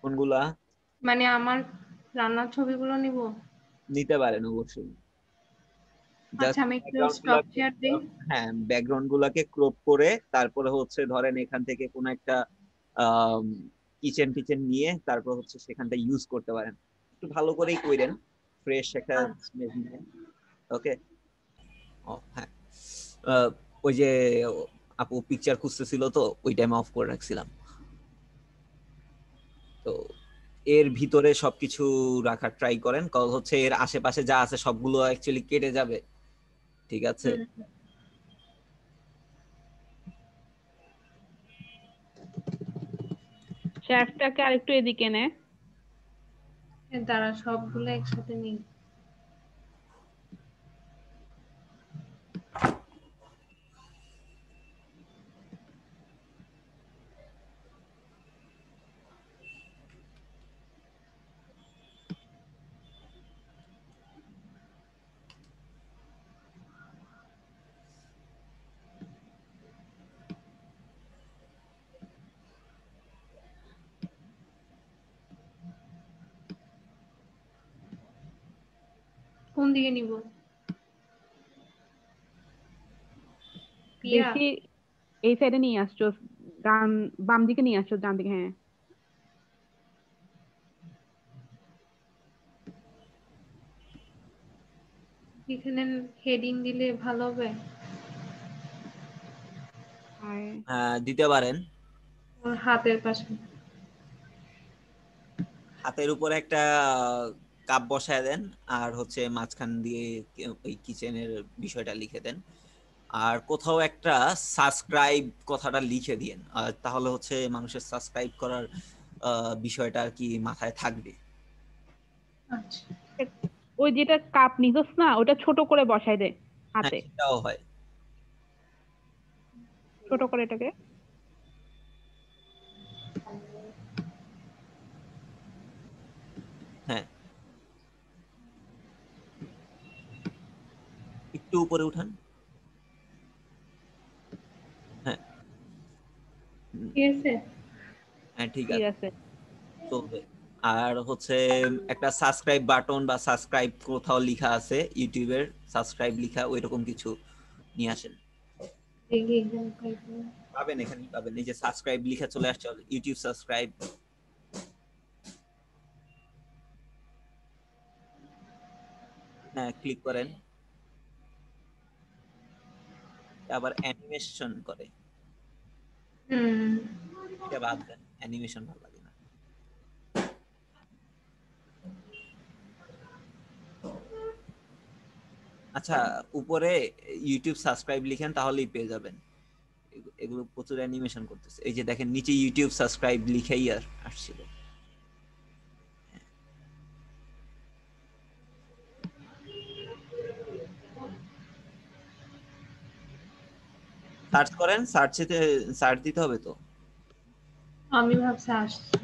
কোনগুলা? মানে আমার রান্নার ছবিগুলো নিব? নিতে পারেন অবশ্যই। আচ্ছা, আমি একটু স্টপ শেয়ার দিই। হ্যাঁ, ব্যাকগ্রাউন্ড গুলাকে ক্রপ করে তারপরে হচ্ছে ধরেন এখান থেকে কোন একটা কিচেন টিচেন নিয়ে তারপর হচ্ছে সেখানটা ইউজ করতে পারেন। একটু ভালো করেই কইরেন, ফ্রেশ একটা ইমেজ নিয়ে। ওকে। ও হ্যাঁ, ওই যে আপু পিকচার খুঁজতেছিল তো ওই টাইমে অফ করে রাখছিলাম। তো এর ভিতরে সবকিছু রাখার ট্রাই করেন, কারণ হচ্ছে এর আশেপাশে যা আছে সবগুলো অ্যাকচুয়ালি কেটে যাবে। ঠিক আছে। শেফটাকে আরেকটু এদিকে নে। দাঁড়া, সবগুলো একসাথে নিই। কোন দিকে নিব? পিয়া? বেশি এই সাইডে নিয়ে আসছো, ডান বাম দিকে নিয়ে আসছো, ডান দিকে। হ্যাঁ এখানে হেডিং দিলে ভালো হবে? দিতে পারেন। ওর হাতের পাশে। হাতের উপরে একটা কাপ বসায় দেন আর হচ্ছে মাঝখান দিয়ে ওই কিচেনের বিষয়টা লিখে দেন, আর কোথাও একটা সাবস্ক্রাইব কথাটা লিখে দিন, তাহলে হচ্ছে মানুষের সাবস্ক্রাইব করার বিষয়টা আর কি মাথায় থাকবে। আচ্ছা, ওই যেটা কাপ নিছস না, ওটা ছোট করে বসাই দে হ্যাঁ হাতে, সেটাও হয়। ছোট করে এটাকে। হ্যাঁ, একটু উপরে উঠান। হ্যাঁ ঠিক আছে। হ্যাঁ ঠিক ঠিক আছে, আছে। চলবে। আর হচ্ছে একটা সাবস্ক্রাইব বাটন বা সাবস্ক্রাইব কোথাও লেখা আছে, ইউটিউবের সাবস্ক্রাইব লেখা ওইরকম কিছু নিয়ে আসেন। পাবেন, এখানেই পাবেন, এই যে সাবস্ক্রাইব লেখা চলে আসছে, ইউটিউব সাবস্ক্রাইব। হ্যাঁ ক্লিক করেন, আবার অ্যানিমেশন করে, এটা বাদ দেন, অ্যানিমেশন ভালো লাগে না। আচ্ছা, উপরে ইউটিউব সাবস্ক্রাইব লিখেন তাহলেই পেয়ে যাবেন। এগুলো প্রচুর অ্যানিমেশন করতেছে, এই যে দেখেন নিচে ইউটিউব সাবস্ক্রাইব লিখেই আর আসছিল। সার্চ করেন, সার্চ দিতে হবে তো। আমি ভাবছি আসছে।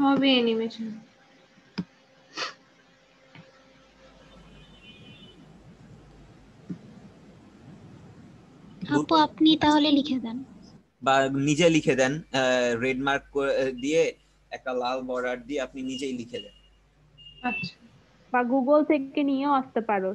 হবে অ্যানিমেশন। আপু আপনি তাহলে লিখে দেন। বা নিজে লিখে দেন, রেড মার্ক দিয়ে একটা লাল বর্ডার দিয়ে আপনি নিজেই লিখে দেন। আচ্ছা, বা গুগল থেকে নিয়েও আসতে পারো।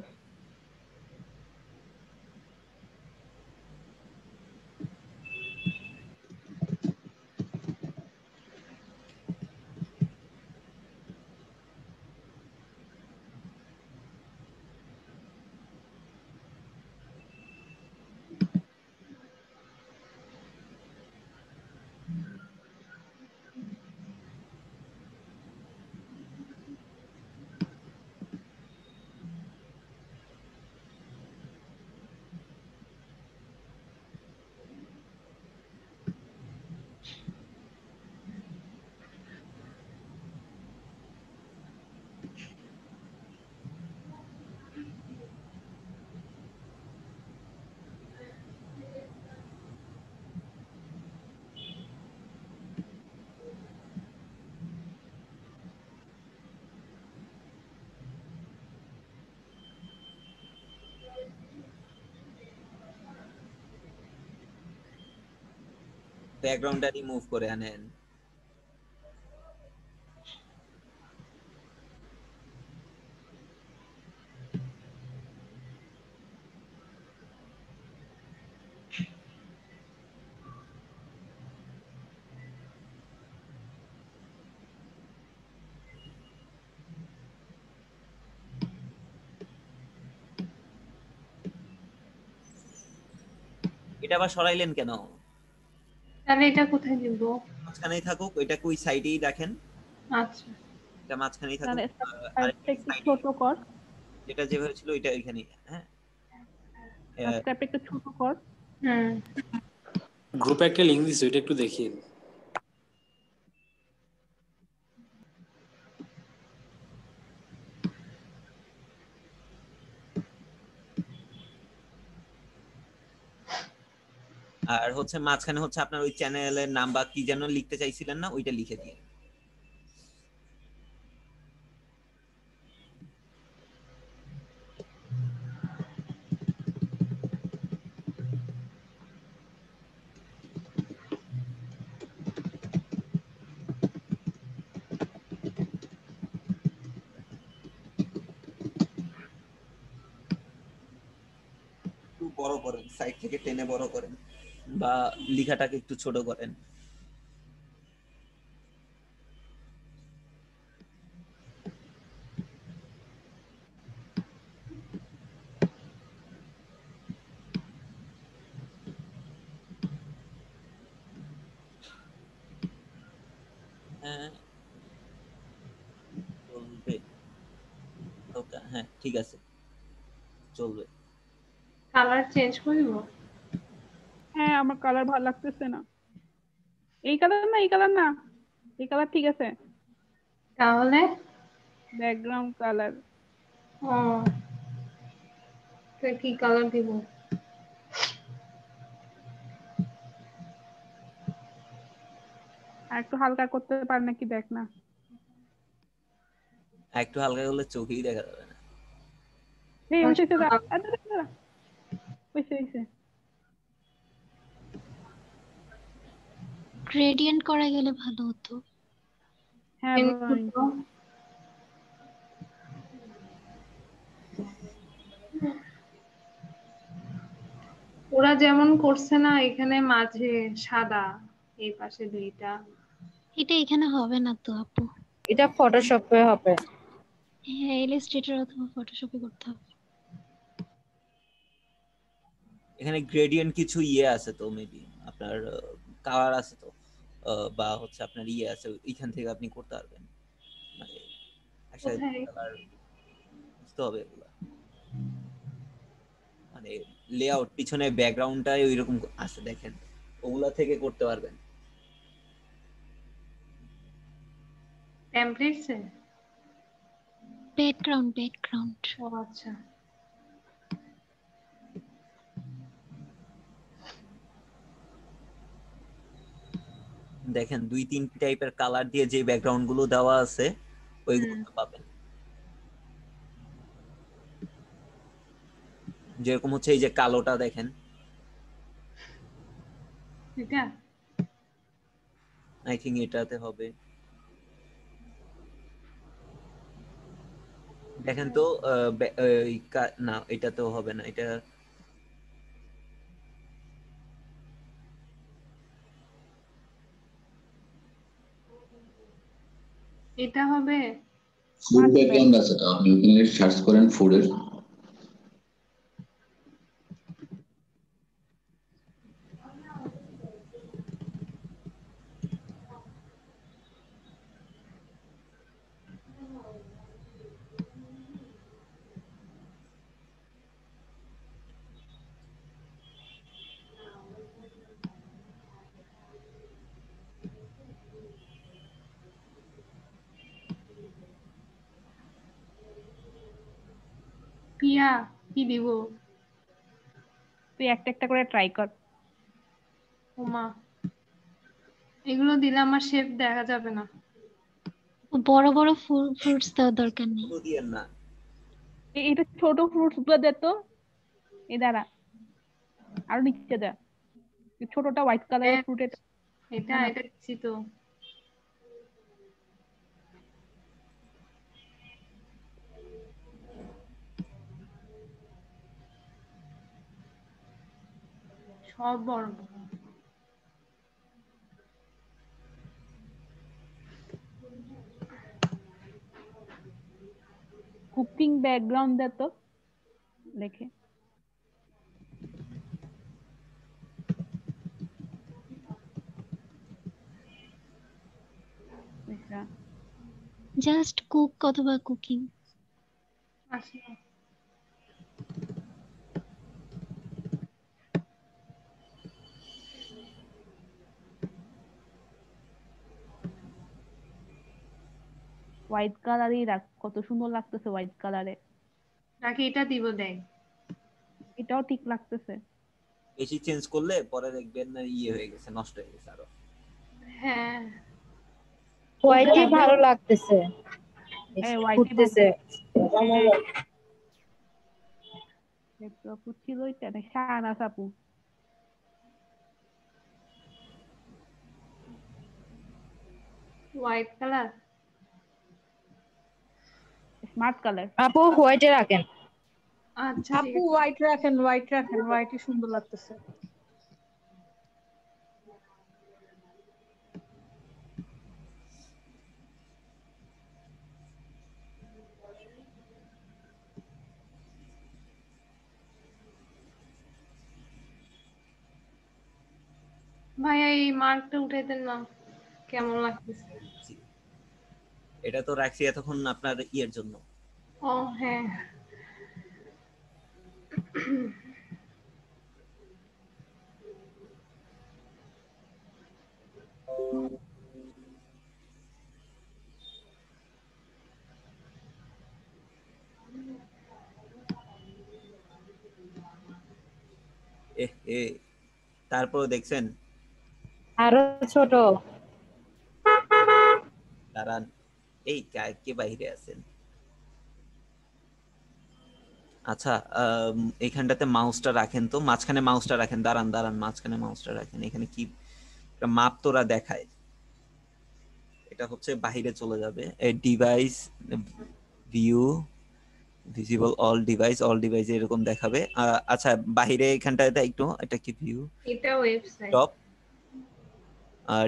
ব্যাকগ্রাউন্ডটা রিমুভ করে আনেন। এটা আবার সরাইলেন কেন? তাহলে এটা কোথায় দিব? মাঝখানেই থাকুক, এটা কই সাইডেই রাখেন। আচ্ছা, এটা মাঝখানেই থাকুক। তাহলে আর সাইজটা একটু ছোট কর। যেটা যেভাবে ছিল ওইটা ওইখানেই। হ্যাঁ, স্ট্যাপ একটু ছোট কর। হুম, গ্রুপে একটা লিংক দিছে, ওইটা একটু দেখিয়ে। আর হচ্ছে মাঝখানে হচ্ছে আপনার ওই চ্যানেলের নাম বা কি যেন লিখতে চাইছিলেন না, ওইটা লিখে দিয়ে। একটু বড় করেন, সাইড থেকে টেনে বড় করেন বা লেখাটাকে একটু ছোট করেন। হ্যাঁ, চলবে। ওকে, হ্যাঁ ঠিক আছে, চলবে। কালার চেঞ্জ করব। হ্যাঁ, আমার কালার ভালো লাগতেছে না। এই কালার না, এই কালার না, এই কালার ঠিক আছে। তাহলে ব্যাকগ্রাউন্ড কালার। ও, তো কি কালার দিব? আর একটু হালকা করতে পার নাকি দেখ না। একটু হালকা করলে চোখেই দেখা যাবে না। এই হইছে দাঁড়া, দাঁড়া, হইছে। গ্রেডিয়েন্ট করা গেলে ভালো হতো। হ্যাঁ bro, ওরা যেমন করছে না, এখানে মাঝে সাদা, এই পাশে দুইটা। এটা এখানে হবে না তো আপু। এটা ফটোশপে হবে। হ্যাঁ, ইলাস্ট্রেটর অথবা ফটোশপে করতে হবে। এখানে গ্রেডিয়েন্ট কিছু ইয়ে আছে তো, মেবি আপনার কালার আছে তো, বা হচ্ছে আপনার ইয়ে আছে, এইখান থেকে আপনি করতে পারবেন। মানে একসাথে কোথায়? কালার বুঝতে হবে এগুলা। মানে লেআউট পিছনে ব্যাকগ্রাউন্ডটাই ওইরকম আছে দেখেন, ওগুলা থেকে করতে পারবেন। টেমপ্লেটস এ? ব্যাকগ্রাউন্ড। ও আচ্ছা, দেখেন 2-3 টাইপের কালার দিয়ে যে ব্যাকগ্রাউন্ড গুলো দেওয়া আছে ওইগুলো পাবেন। যেরকম হচ্ছে এই যে কালোটা দেখেন, এটা আই থিঙ্ক এটাতে হবে। দেখেন তো না এটাতেও হবে না, এটা এটা হবে। ফুড ব্যাকগ্রাউন্ড আছে, তো আপনি ওখানে সার্চ করেন ফুডের। পিয়া কি দিব? তুই একটা একটা করে ট্রাই কর। ওমা, এগুলো দিলে আমার শেপ দেখা যাবে না। বড় বড় ফ্রুটস দেওয়ার দরকার নেই। দিয়েন না। এটা ছোট ফ্রুটস গুলো দে তো। এই দাঁড়া, আরো নিচে যা, ছোটটা হোয়াইট কালারের ফ্রুট। এটা এটা দিচ্ছি তো। সব বড় বড়। কুকিং ব্যাকগ্রাউন্ড দে তো লেখে। জাস্ট কুক অথবা কুকিং। আচ্ছা, হোয়াইট কালারই রাখ, কত সুন্দর লাগতেছে হোয়াইট কালারে। নাকি এটা দিব? দেখ, এটাও ঠিক লাগতেছে। বেশি চেঞ্জ করলে পরে দেখবেন না ইয়ে হয়ে গেছে, নষ্ট হয়ে গেছে আরো। হ্যাঁ, হোয়াইটই ভালো লাগতেছে, ফুটতেছে। আপু ছিল এটা না, শাহনাজ আপু। White colour, smart colour. আপু হোয়াইটে রাখেন। আচ্ছা আপু হোয়াইট রাখেন, হোয়াইট রাখেন, হোয়াইটই সুন্দর লাগতেছে। ভাইয়া এই মার্কটা উঠাই দেন না, কেমন লাগতেছে? এটা তো রাখছি এতক্ষণ আপনার ইয়ের জন্য। ও হ্যাঁ, তারপর দেখছেন আরো ছোট। দাঁড়ান, এই কে বাইরে আছেন? আচ্ছা, এইখানটাতে মাউসটা রাখেন তো, মাঝখানে মাউসটা রাখেন। দাঁড়ান দাঁড়ান, মাঝখানে মাউসটা রাখেন। এখানে কি মাপ তোরা দেখায়, এটা হচ্ছে বাহিরে চলে যাবে। এই device view, visible all device, all device এরকম দেখাবে। আচ্ছা, বাহিরে এখানটাতে একটু, এটা কি ভিউ, এটা ওয়েবসাইট। টপ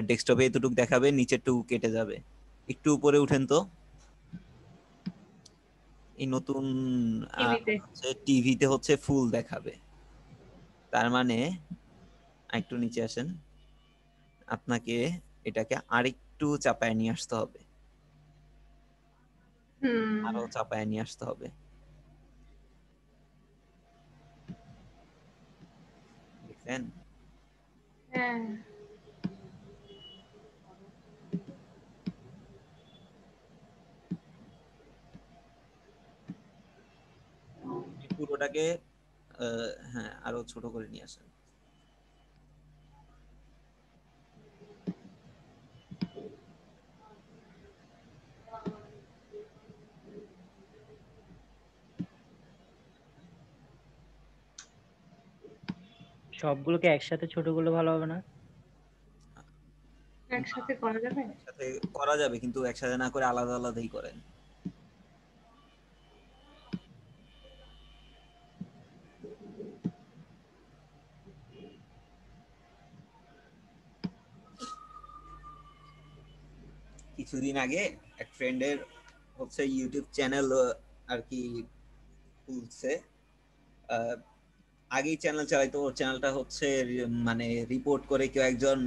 ডেস্কটপে এতটুকু দেখাবে, নিচেরটুকু কেটে যাবে। একটু উপরে উঠেন তো। এই নতুন টিভিতে হচ্ছে ফুল দেখাবে, তার মানে একটু নিচে আসেন, আপনাকে এটাকে আরেকটু চাপায় নিয়ে আসতে হবে, আরো চাপায় নিয়ে আসতে হবে। দেখছেন? হ্যাঁ, পুরোটাকে হ্যাঁ আরো ছোট করে নিয়ে আসেন। সবগুলোকে একসাথে ছোট করলে ভালো হবে না? একসাথে করা যাবে? একসাথে করা যাবে, কিন্তু একসাথে না করে আলাদা আলাদাই করেন। কিছুদিন আগে এক ফ্রেন্ডের হচ্ছে ইউটিউব চ্যানেল আর কি খুলছে, আগেই চ্যানেল চালাইতো, ওর চ্যানেলটা হচ্ছে মানে রিপোর্ট করে কেউ একজন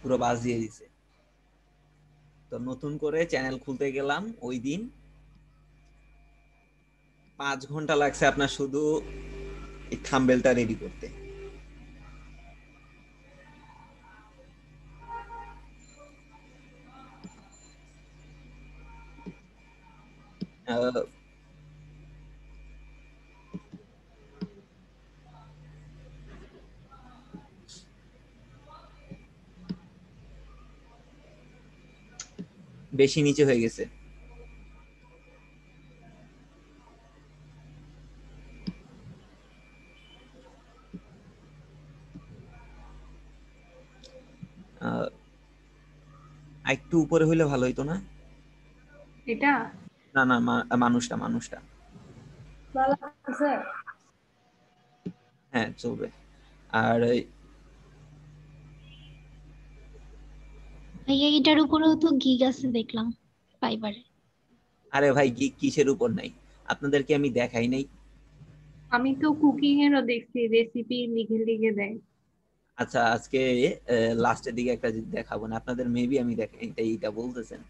পুরো বাজ দিয়ে দিছে। তো নতুন করে চ্যানেল খুলতে গেলাম, ওই দিন 5 ঘন্টা লাগছে আপনার শুধু এই থাম্বনেলটা রেডি করতে। বেশি নিচে হয়ে গেছে। একটু উপরে হইলে ভালো হইতো না? এটা না না, মানুষটা ভালো আছে? হ্যাঁ চলবে। আর ভাইয়া এটার উপরেও তো গিগ আছে দেখলাম ফাইবারে। আরে ভাই গিগ কিসের উপর নাই, আপনাদেরকে আমি দেখাই নাই? আমি তো কুকিং এরও দেখছি, রেসিপি লিখে লিখে দেয়। আচ্ছা আজকে লাস্টের দিকে একটা দেখাবো না আপনাদের, মেবি আমি দেখাই, এইটা বলতেছেন।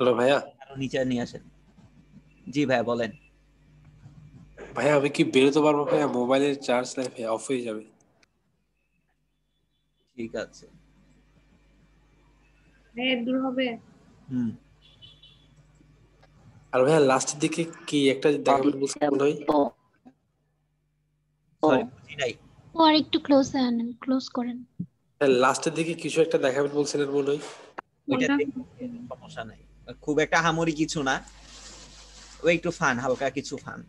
হ্যালো ভাইয়া। আরো নিচে নিয়ে আসেন। জি ভাইয়া বলেন। ভাইয়া আমি কি বেরোতে পারবো ভাইয়া? মোবাইলের চার্জ নাই ভাইয়া, অফ হয়ে যাবে। ঠিক আছে। দূর হবে। আর ভাইয়া লাস্টের দিকে কি একটা দেখাবেন বলছেন মনে হয়? সরি বুঝি নাই। ও আর একটু ক্লোজ করেন। লাস্টের দিকে কিছু একটা দেখাবেন বলছিলেন মনে হয়। ওইটা সমস্যা নাই, খুব একটা হামরি কিছু না, ওই একটু ফান, হালকা কিছু ফান।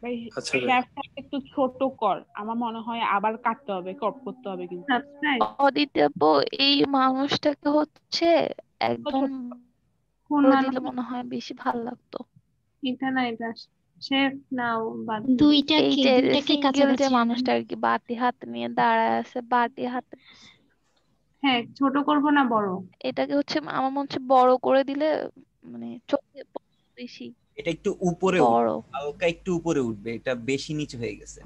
ভাই আচ্ছা শ্যাফটটা একটু ছোট কর, আমার মনে হয় আবার কাটতে হবে, ক্রপ করতে হবে কিন্তু। অদিতি আপু এই মানুষটাকে হচ্ছে একদম বড় দিলে মনে হয় বেশি ভালো লাগতো। এটা না, এটা শেফ নাও বাদ এই যে সিঙ্গেল যে মানুষটা আর কি বাটি হাতে নিয়ে দাঁড়ায় আছে, বাটি হাতে। হ্যাঁ ছোট করব না বড়? এটাকে হচ্ছে আমার মনে হচ্ছে বড় করে দিলে মানে চোখে বেশি। এটা একটু উপরে বড় উঠবে, হালকা একটু উপরে উঠবে, এটা বেশি নিচে হয়ে গেছে।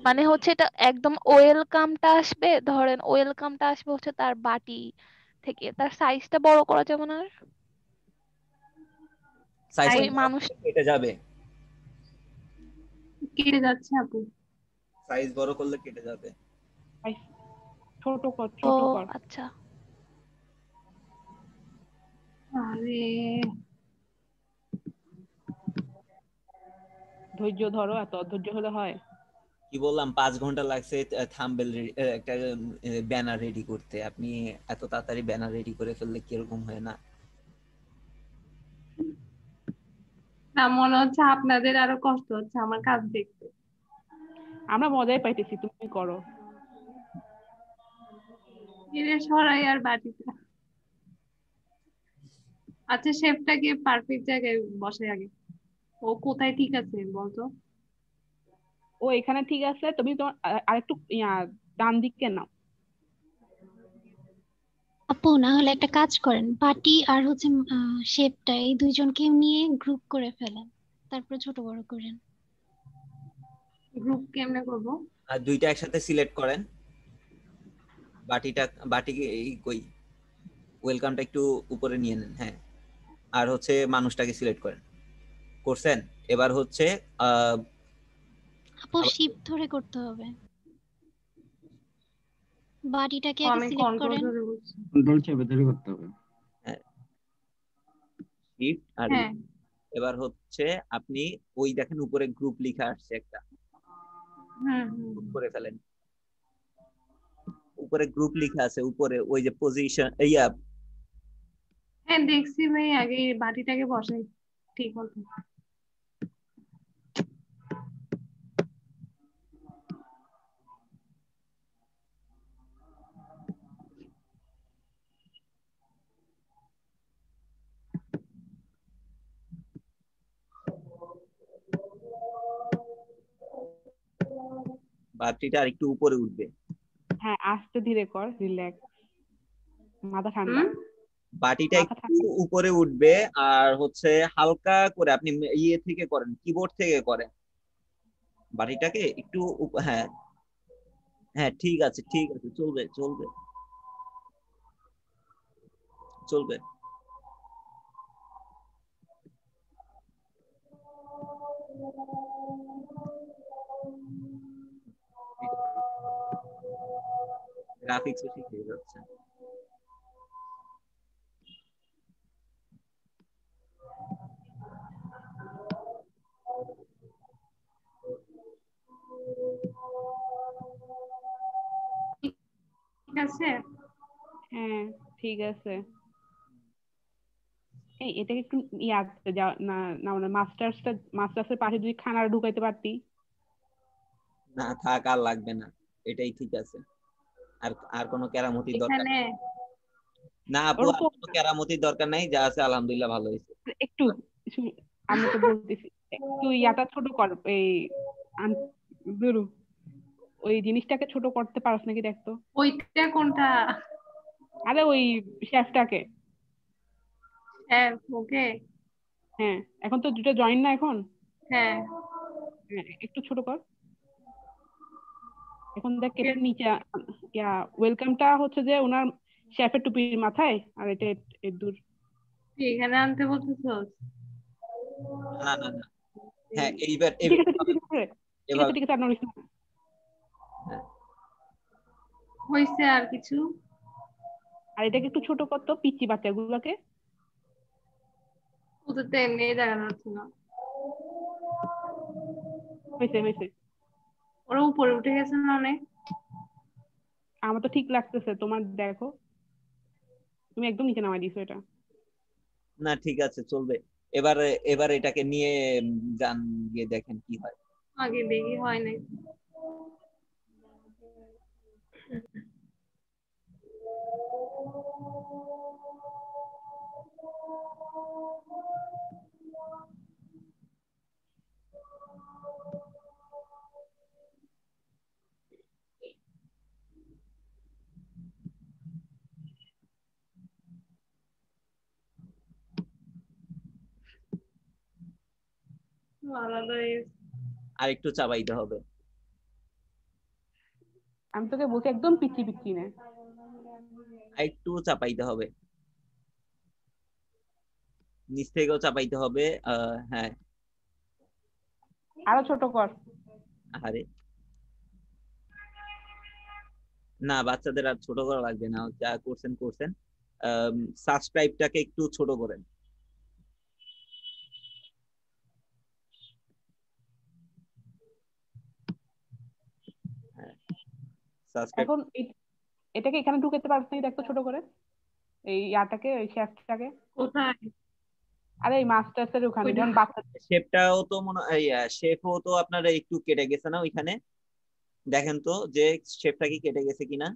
মানে হচ্ছে এটা একদম ওয়েলকামটা আসবে, ধরেন ওয়েলকামটা আসবে হচ্ছে তার বাটি থেকে, তার সাইজটা বড় করা যাবে না? আর সাইজ ওই মানুষ কেটে যাবে, কেটে যাচ্ছে আপু। সাইজ বড় করলে কেটে যাবে। ছোট কর, ও ছোট কর। আচ্ছা। আরে ধৈর্য ধরো, এত অধৈর্য হলে হয়? কি বললাম 5 ঘন্টা লাগছে থাম্বনেল একটা ব্যানার রেডি করতে, আপনি এত তাড়াতাড়ি ব্যানার রেডি করে ফেললে কিরকম হয় না? না মনে হচ্ছে আপনাদের আরো কষ্ট হচ্ছে আমার কাজ দেখতে। আমরা মজাই পাইতেছি, তুমি করো। এরে সরাই আর বাটিটা। আচ্ছা শেফটাকে পারফেক্ট জায়গায় বসে আগে। ও কোথায় ঠিক আছে বলতো? ও এখানে ঠিক আছে, তুমি তোমার আরেকটু ডান দিকে নাও। আপু না হলে একটা কাজ করেন, বাটি আর হচ্ছে শেপটা এই দুইজনকে নিয়ে গ্রুপ করে ফেলেন, তারপরে ছোট বড় করেন। গ্রুপ কেমনে করব? আর দুইটা একসাথে সিলেক্ট করেন, বাটিকে এই কই ওয়েলকামটা একটু উপরে নিয়ে নেন, হ্যাঁ। আর হচ্ছে মানুষটাকে সিলেক্ট করেন, করছেন। এবার হচ্ছে আপু শিফট ধরে করতে হবে, বাটিটাকে আগে আমি সিলেক্ট কন্ট্রোল করেন। ধরে বলছি। কন্ট্রোল চেপে ধরে করতে হবে। হ্যাঁ শিফট আর হ্যাঁ এবার হচ্ছে আপনি ওই দেখেন উপরে গ্রুপ লেখা আসছে একটা, গ্রুপ করে ফেলেন। উপরে গ্রুপ লেখা আছে উপরে ওই যে পজিশন ইয়া হ্যাঁ দেখছি ভাই, আগে বাটিটাকে বসাই ঠিক মতো। বাটিটা আর একটু উপরে উঠবে। হ্যাঁ আস্তে ধীরে কর, রিল্যাক্স, মাথা ঠান্ডা। বাটিটা একটু উপরে উঠবে আর হচ্ছে হালকা করে আপনি ইয়ে থেকে করেন, কিবোর্ড থেকে করেন বাটিটাকে একটু হ্যাঁ হ্যাঁ ঠিক আছে ঠিক আছে, চলবে চলবে চলবে। গ্রাফিক্সও ঠিক হয়ে যাচ্ছে। ঠিক আছে হ্যাঁ ঠিক আছে। এই এটাকে একটু ইয়াতে যা না, না মানে মাস্টার্সের পাশে যদি খানার ঢুকাইতে পারতি। না থাক, আর লাগবে না, এটাই ঠিক আছে। আর আর কোনো কেরামতির দরকার এখানে নেই। না আপু আর ওরকম কোনো কেরামতির দরকার নাই, যা আছে আলহামদুলিল্লাহ ভালো হয়েছে। একটু আমি তো বলতেছি একটু ইয়াটা ছোট কর, এই ধরু ওই জিনিসটাকে ছোট করতে পারছ নাকি দেখতো। ওইটা কোনটা? আরে ওই শেফটাকে। হ্যাঁ ওকে। হ্যাঁ এখন তো দুটো জয়েন না এখন। হ্যাঁ একটু ছোট কর। এখন দেখ এটা নিচে ইয়া ওয়েলকামটা হচ্ছে যে ওনার শেফের টুপির মাথায়, আর এটা এর দূর। এখানে আনতে বলতেছস? না না না হ্যাঁ এইবার ঠিক আছে ঠিক আছে ঠিক আছে ঠিক আছে, আর নড়িস না। হইছে আর কিছু? আর এটাকে একটু ছোট করতো পিচ্চি বাচ্চাগুলোকে। ওদের তো এমনি দেখানো হচ্ছে না। হয়েছে হয়েছে। ওরা উপরে উঠে গেছে না অনেক। আমার তো ঠিক লাগতেছে, তোমার দেখো তুমি একদম নিচে নামাই দিছো এটা। না ঠিক আছে চলবে। এবার এবার এটাকে নিয়ে যান, গিয়ে দেখেন কি হয়। আগে দেখি হয় নাই। আলাদা আর একটু চাবাইতে হবে। আমি তোকে বলছি একদম পিচ্চি পিচ্চি না। আর একটু চাপাইতে হবে, নিচ থেকেও চাপাইতে হবে। হ্যাঁ আরো ছোট কর। আরে না বাচ্চাদের আর ছোট করা লাগবে না, যা করছেন করছেন। সাবস্ক্রাইবটাকে একটু ছোট করেন। সাবস্ক্রাইব এখন এটাকে এখানে ঢুকাতে পারছ নাকি দেখতো ছোট করে, এই ইয়াটাকে ওই শেফটাকে। কোথায়? আরে এই মাস্টার্সের ওখানে যখন বাচ্চা। শেপটাও তো মনে হয় শেপও তো আপনার একটু কেটে গেছে না ওইখানে, দেখেন তো যে শেপটা কি কেটে গেছে কিনা।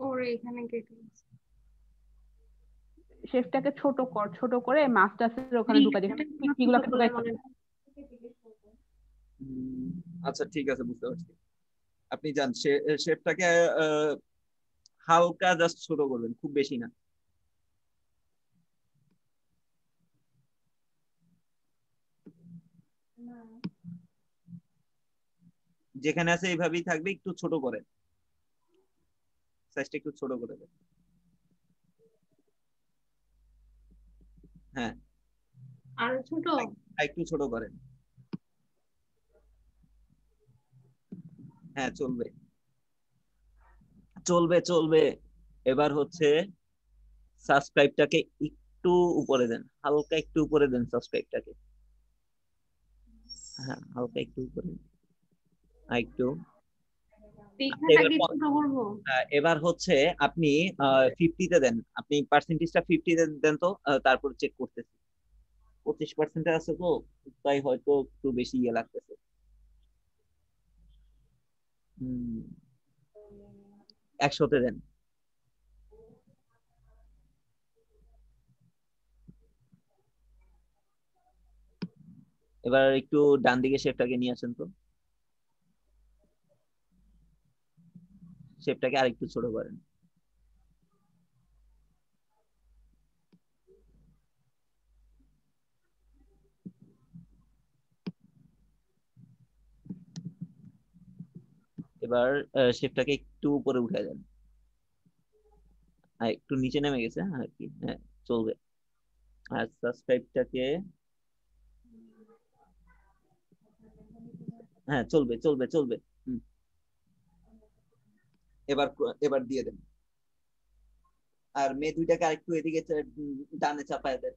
ওরে এখানে কেটে গেছে। শেফটাকে ছোট কর, ছোট করে মাস্টার্সের ওখানে ঢুকা, যেখানে পিচ্চিগুলোকে ঢুকাইছো। আচ্ছা ঠিক আছে বুঝতে পারছি। আপনি যান শেপটাকে হালকা জাস্ট ছোট করবেন, খুব বেশি না। যেখানে আছে এইভাবেই থাকবে, একটু ছোট করেন। সাইজটা একটু ছোট করে দেন। হ্যাঁ আর ছোট একটু ছোট করেন। হ্যাঁ চলবে চলবে চলবে। এবার হচ্ছে সাবস্ক্রাইবটাকে একটু উপরে দেন, হালকা একটু উপরে দেন সাবস্ক্রাইবটাকে। হ্যাঁ হালকা একটু উপরে, একটু। এবার হচ্ছে আপনি 50-তে দেন, আপনি পার্সেন্টেজটা 50-তে দেন তো, তারপর চেক করতেছি। 25% আছে তো, তাই হয়তো একটু বেশি ইয়ে লাগতেছে। 100-তে দেন। এবার একটু ডান দিকে শেপটাকে নিয়ে আসেন তো, শেপটাকে আরেকটু ছোট করেন। এবার শেপটাকে একটু উপরে উঠে দেন, একটু নিচে নেমে গেছে আর কি। হ্যাঁ চলবে। আর সাবস্ক্রাইবটাকে, হ্যাঁ চলবে চলবে চলবে। এবার এবার দিয়ে দেন। আর মেয়ে দুইটাকে আরেকটু এদিকে ডানে চাপায় দেন,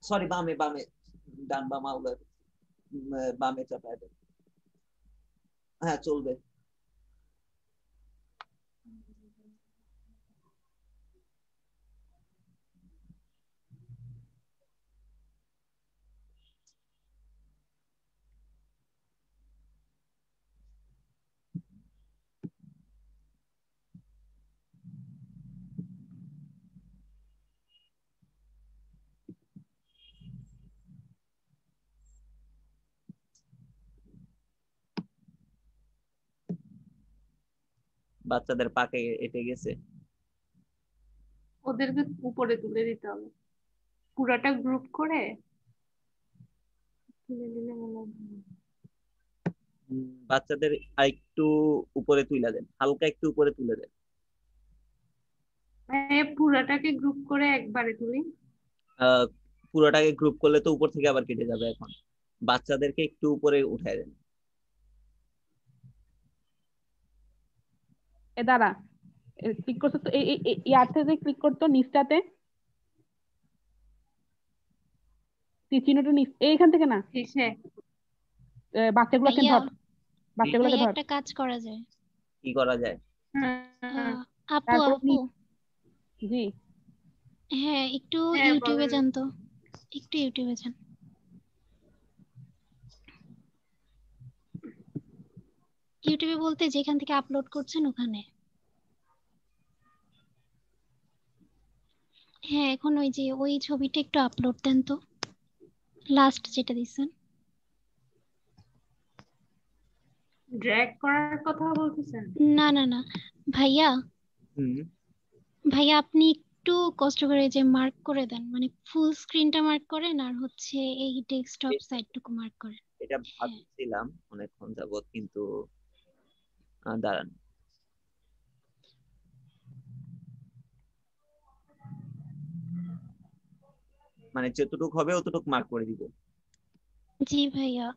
সরি বামে বামে, ডান বাম আলাদা, বামে চাপায় দেন। হ্যাঁ চলবে। বাচ্চাদের পাকে এটে গেছে, ওদেরকে উপরে তুলে দিতে হবে, পুরাটা গ্রুপ করে তুলে দিলে মনে হয়। বাচ্চাদের আরেকটু উপরে তুলে দেন, হালকা একটু উপরে তুলে দেন। পুরাটাকে গ্রুপ করে একবারে তুলি। পুরোটাকে গ্রুপ করলে তো উপর থেকে আবার কেটে যাবে। এখন বাচ্চাদেরকে একটু উপরে উঠায় দেন। এ দাঁড়া, ক্লিক করছো তো, ইয়াতে যে ক্লিক করতো নিচটাতে, চিহ্নটা নিচ, এইখান থেকে না, বাচ্চাগুলোকে ভাইয়া ধর, বাচ্চাগুলোকে ভাইয়া ধর। একটা কাজ করা যায়। কি করা যায়? আপু তারপর আপু জি হ্যাঁ একটু হ্যাঁ, ইউটিউবে বলেন। যান তো, একটু ইউটিউবে যান। ইউটিউবে বলতে যেখান থেকে আপলোড করছেন ওখানে। হ্যাঁ এখন ওই যে ওই ছবিটা একটু আপলোড দেন তো, লাস্ট যেটা দিছেন। ড্র্যাগ করার কথা বলতেছেন? না না না ভাইয়া, ভাইয়া আপনি একটু কষ্ট করে যে মার্ক করে দেন, মানে ফুল স্ক্রিনটা মার্ক করেন আর হচ্ছে এই ডেস্কটপ সাইডটুকু মার্ক করেন। এটা ভাবছিলাম অনেকক্ষণ যাবত, কিন্তু দাঁড়ান। মানে যতটুকু হবে অতটুকু মার্ক করে দিব। জি ভাইয়া।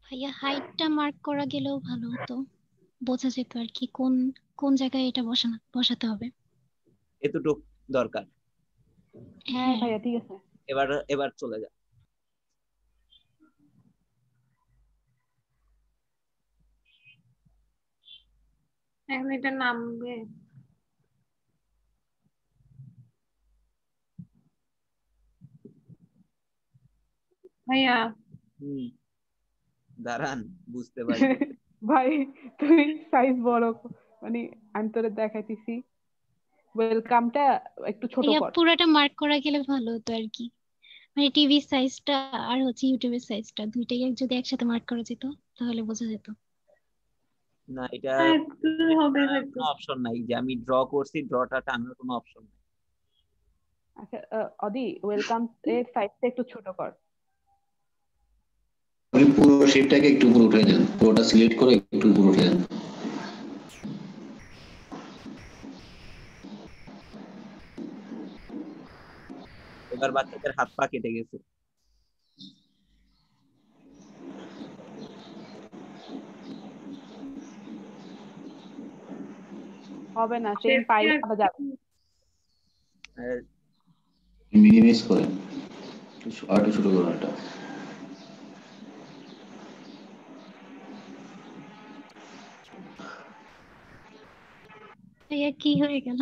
ভাইয়া হাইটটা মার্ক করা গেলেও ভালো হতো, বোঝা যেত আর কি কোন কোন জায়গায় এটা বসাতে হবে। এতটুকু দরকার। হ্যাঁ ভাইয়া ঠিক আছে। এবার এবার চলে যা। এখন এটা নামবে। ভাইয়া দাঁড়ান বুঝতে পারি। ভাই তুই সাইজ বড়, মানে আমি তোরে দেখাইতেছি, ওয়েলকামটা একটু ছোট ভাইয়া কর। পুরোটা মার্ক করা গেলে ভালো হতো আর কি, মানে টিভি সাইজটা আর হচ্ছে ইউটিউবের সাইজটা দুইটাই যদি একসাথে মার্ক করা যেত তাহলে বোঝা যেত। না, এটা একটু হবে হয়তো। কোনো অপশন নাই যে আমি ড্র করছি, ড্রটা টানার কোনো অপশন নাই। আচ্ছা অদি ওয়েলকাম এর সাইজটা একটু ছোট কর। আপনি পুরো শেপটাকে একটু উপরে উঠে দেন, পুরোটা সিলেক্ট করে একটু উপরে উঠে দেন। এবার বাচ্চাদের হাত পা কেটে গেছে। হবে না, সেম পাইলে আবার যাবে। মিনিমাইজ করেন, আর একটু ছোট করুন এটা। ভাইয়া কি হয়ে গেল?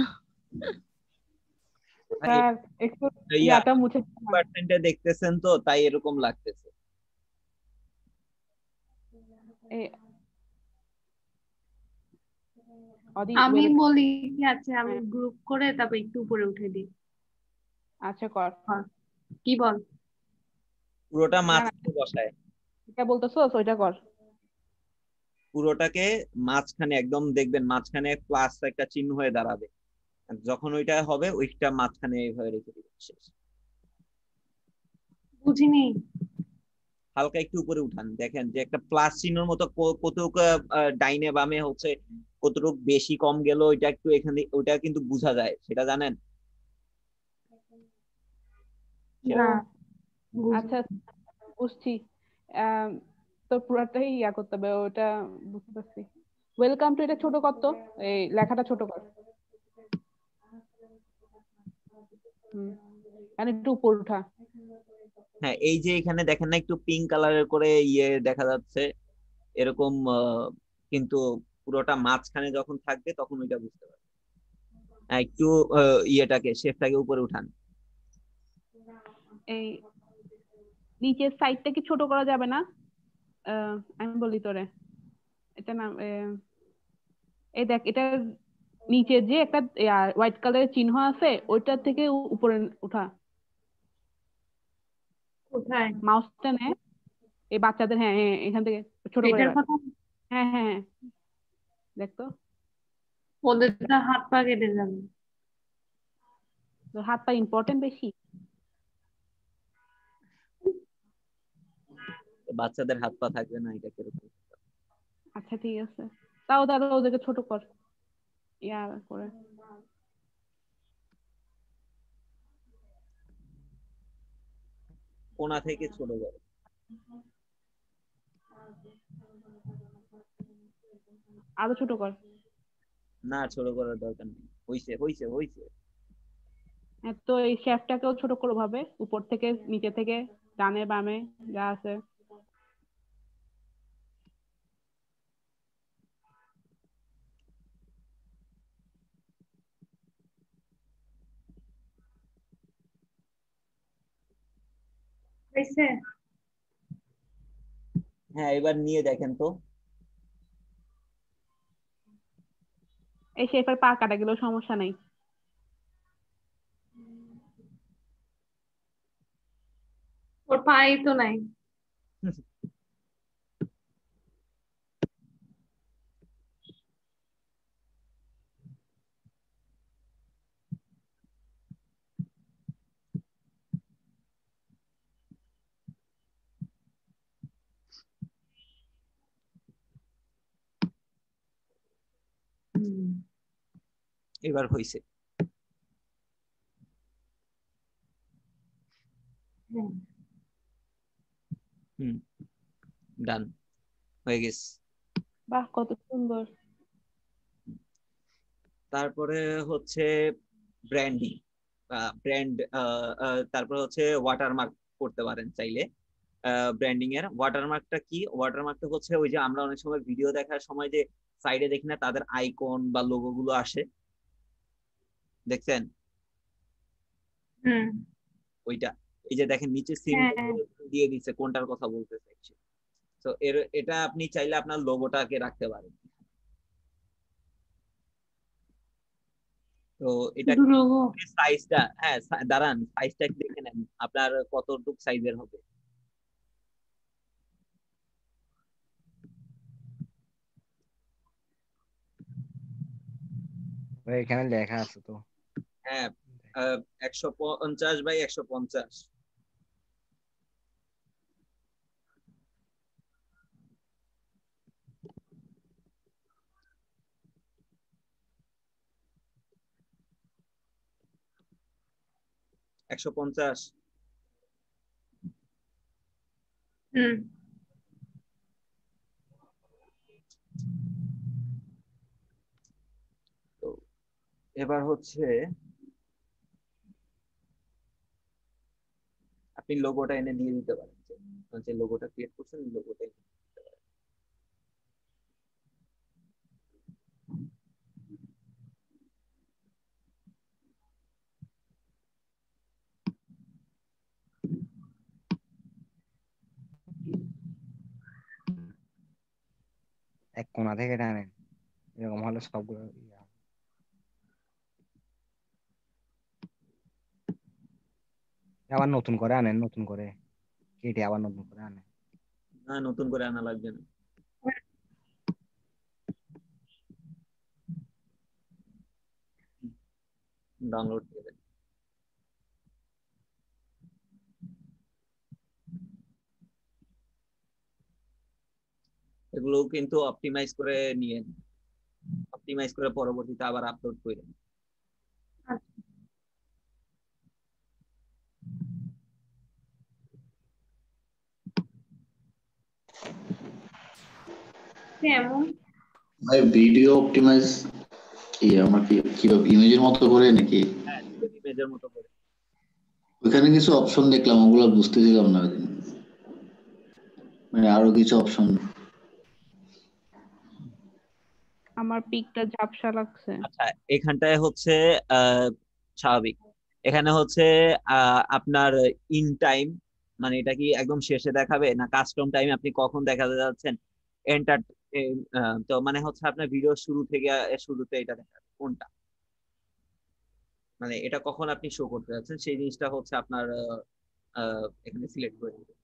স্যার একটু ইয়াটা মুছে দিন। পার্সেন্টে দেখতেছেন তো, তাই এরকম লাগতেছে। আমি বলি কি, আচ্ছা আমি গ্রুপ করে তারপর একটু উপরে উঠে দিই। আচ্ছা কর। কি বল? পুরোটা মাঝখানে বসায়, এটা বলতেছো ওইটা কর। পুরোটাকে মাঝখানে একদম দেখবেন, মাঝখানে প্লাস একটা চিহ্ন হয়ে দাঁড়াবে। যখন ওইটা হবে ওইটা মাঝখানে এইভাবে রেখে দিবেন। শেষ। বুঝিনি। হালকা একটু উপরে উঠান, দেখেন যে একটা প্লাস চিহ্নের মতো কতটুকু ডাইনে বামে হচ্ছে, কতটুকু বেশি কম গেল ওইটা একটু এখানে, ওইটা কিন্তু বোঝা যায়, সেটা জানেন? না আচ্ছা বুঝছি। তো পুরাটাই ইয়া করতে হবে, ওটা বুঝতে পারছি। ওয়েলকাম টু এটা ছোট কর তো, এই লেখাটা ছোট কর। একটু উপর উঠা। হ্যাঁ, এই যে এখানে দেখেন না একটু পিঙ্ক কালারের করে ইয়ে দেখা যাচ্ছে এরকম, কিন্তু পুরোটা মাঝখানে যখন থাকবে তখন ওইটা বুঝতে পারবে। একটু ইয়েটাকে শেপটাকে উপরে উঠান। এই নিচের সাইডটা কি ছোট করা যাবে না? আমি বলি তোরে, এটা না এই দেখ, এটা নিচে যে একটা হোয়াইট কালারের চিহ্ন আছে ওইটার থেকে উপরে উঠা। কোথায়? মাউসটা নে, এই বাচ্চাদের, হ্যাঁ হ্যাঁ এখান থেকে ছোট করে। হ্যাঁ হ্যাঁ হ্যাঁ দেখ তো, ওদের হাত পা কেটে যাবে। হাত পা ইম্পর্টেন্ট বেশি? বাচ্চাদের হাত পা থাকবে না, এটা কিরকম? আচ্ছা ঠিক আছে, তাও তাহলে ওদেরকে ছোট কর ইয়া করে। কোণা থেকে ছোট করে। আরো ছোট কর। না, ছোট করার দরকার নেই, হইছে হইছে হইছে। তো এই শেফটাকেও ছোট করো ভাবে, উপর থেকে নিচে থেকে ডানে বামে যা আছে। হ্যাঁ, এবার নিয়ে দেখেন তো। এই শেফের পা কাটা গেলেও সমস্যা নাই। ওর পাই তো নাই। এবার হইছে। ডান হয়ে গেছে। বাহ কত সুন্দর। তারপরে হচ্ছে ব্র্যান্ডিং, ব্র্যান্ড, তারপর হচ্ছে ওয়াটারমার্ক করতে পারেন চাইলে। ব্র্যান্ডিং এর ওয়াটারমার্কটা কি? ওয়াটারমার্কটা হচ্ছে ওই যে আমরা অনেক সময় ভিডিও দেখার সময় যে সাইডে দেখি না তাদের আইকন বা লোগো গুলো আসে, দেখছেন? ওইটা, এই যে দেখেন নিচে সিম্বল দিয়ে দিচ্ছে কোনটার কথা বলতে চাইছে। তো এটা আপনি চাইলে আপনার লোগোটাকে রাখতে পারেন। তো এটা সাইজটা, হ্যাঁ দাঁড়ান, সাইজটা দেখে নেন আপনার কতটুকু সাইজের হবে। ভাই এখানে লেখা আছে তো। হ্যাঁ 150/150। $150। তো এবার হচ্ছে আপনি লোগোটা এনে দিয়ে দিতে পারেন, যে লোগোটা ক্রিয়েট করছেন লোগোটা এক কোণা থেকে টানেন, এরকম হলে সবগুলো আবার নতুন করে আনেন, নতুন করে কেটে আবার নতুন করে আনেন। না নতুন করে আনা লাগবে না। ডাউনলোড দিয়ে দেন। এগুলো কিন্তু অপটিমাইজ করে নিয়েন, অপটিমাইজ করে পরবর্তীতে আবার আপলোড করেন। ভাই ভিডিও অপটিমাইজ কি আমার কিভাবে ইমেজের মতো করে নাকি? হ্যাঁ ইমেজের মতো করে। ওখানে কিছু অপশন দেখলাম, ওগুলো বুঝতেছিলাম না, মানে আরো কিছু অপশন। আমার পিকটা ঝাপসা লাগছে। আচ্ছা এখানটায় হচ্ছে স্বাভাবিক। এখানে হচ্ছে আপনার ইন টাইম, মানে এটা কি একদম শেষে দেখাবে না কাস্টম টাইম, আপনি কখন দেখাতে যাচ্ছেন, এন্টার, তো মানে হচ্ছে আপনার ভিডিও শুরু থেকে শুরুতে এটা দেখাবে কোনটা, মানে এটা কখন আপনি শো করতে যাচ্ছেন সেই জিনিসটা হচ্ছে আপনার এখানে সিলেক্ট করে দিবেন।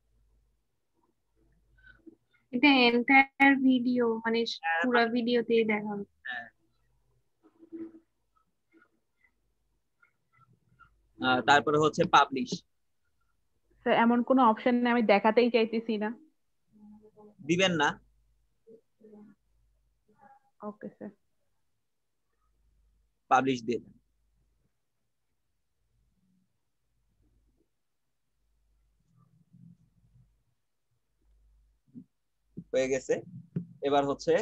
এটা এন্টায়ার ভিডিও মানে পুরো ভিডিওতেই দেখাবে। তারপরে হচ্ছে পাবলিশ। স্যার এমন কোনো অপশন নেই, আমি দেখাতেই চাইতেছি না। দিবেন না? Okay sir. পাবলিশ দিয়ে দেন। হয়ে গেছে। এবার হচ্ছে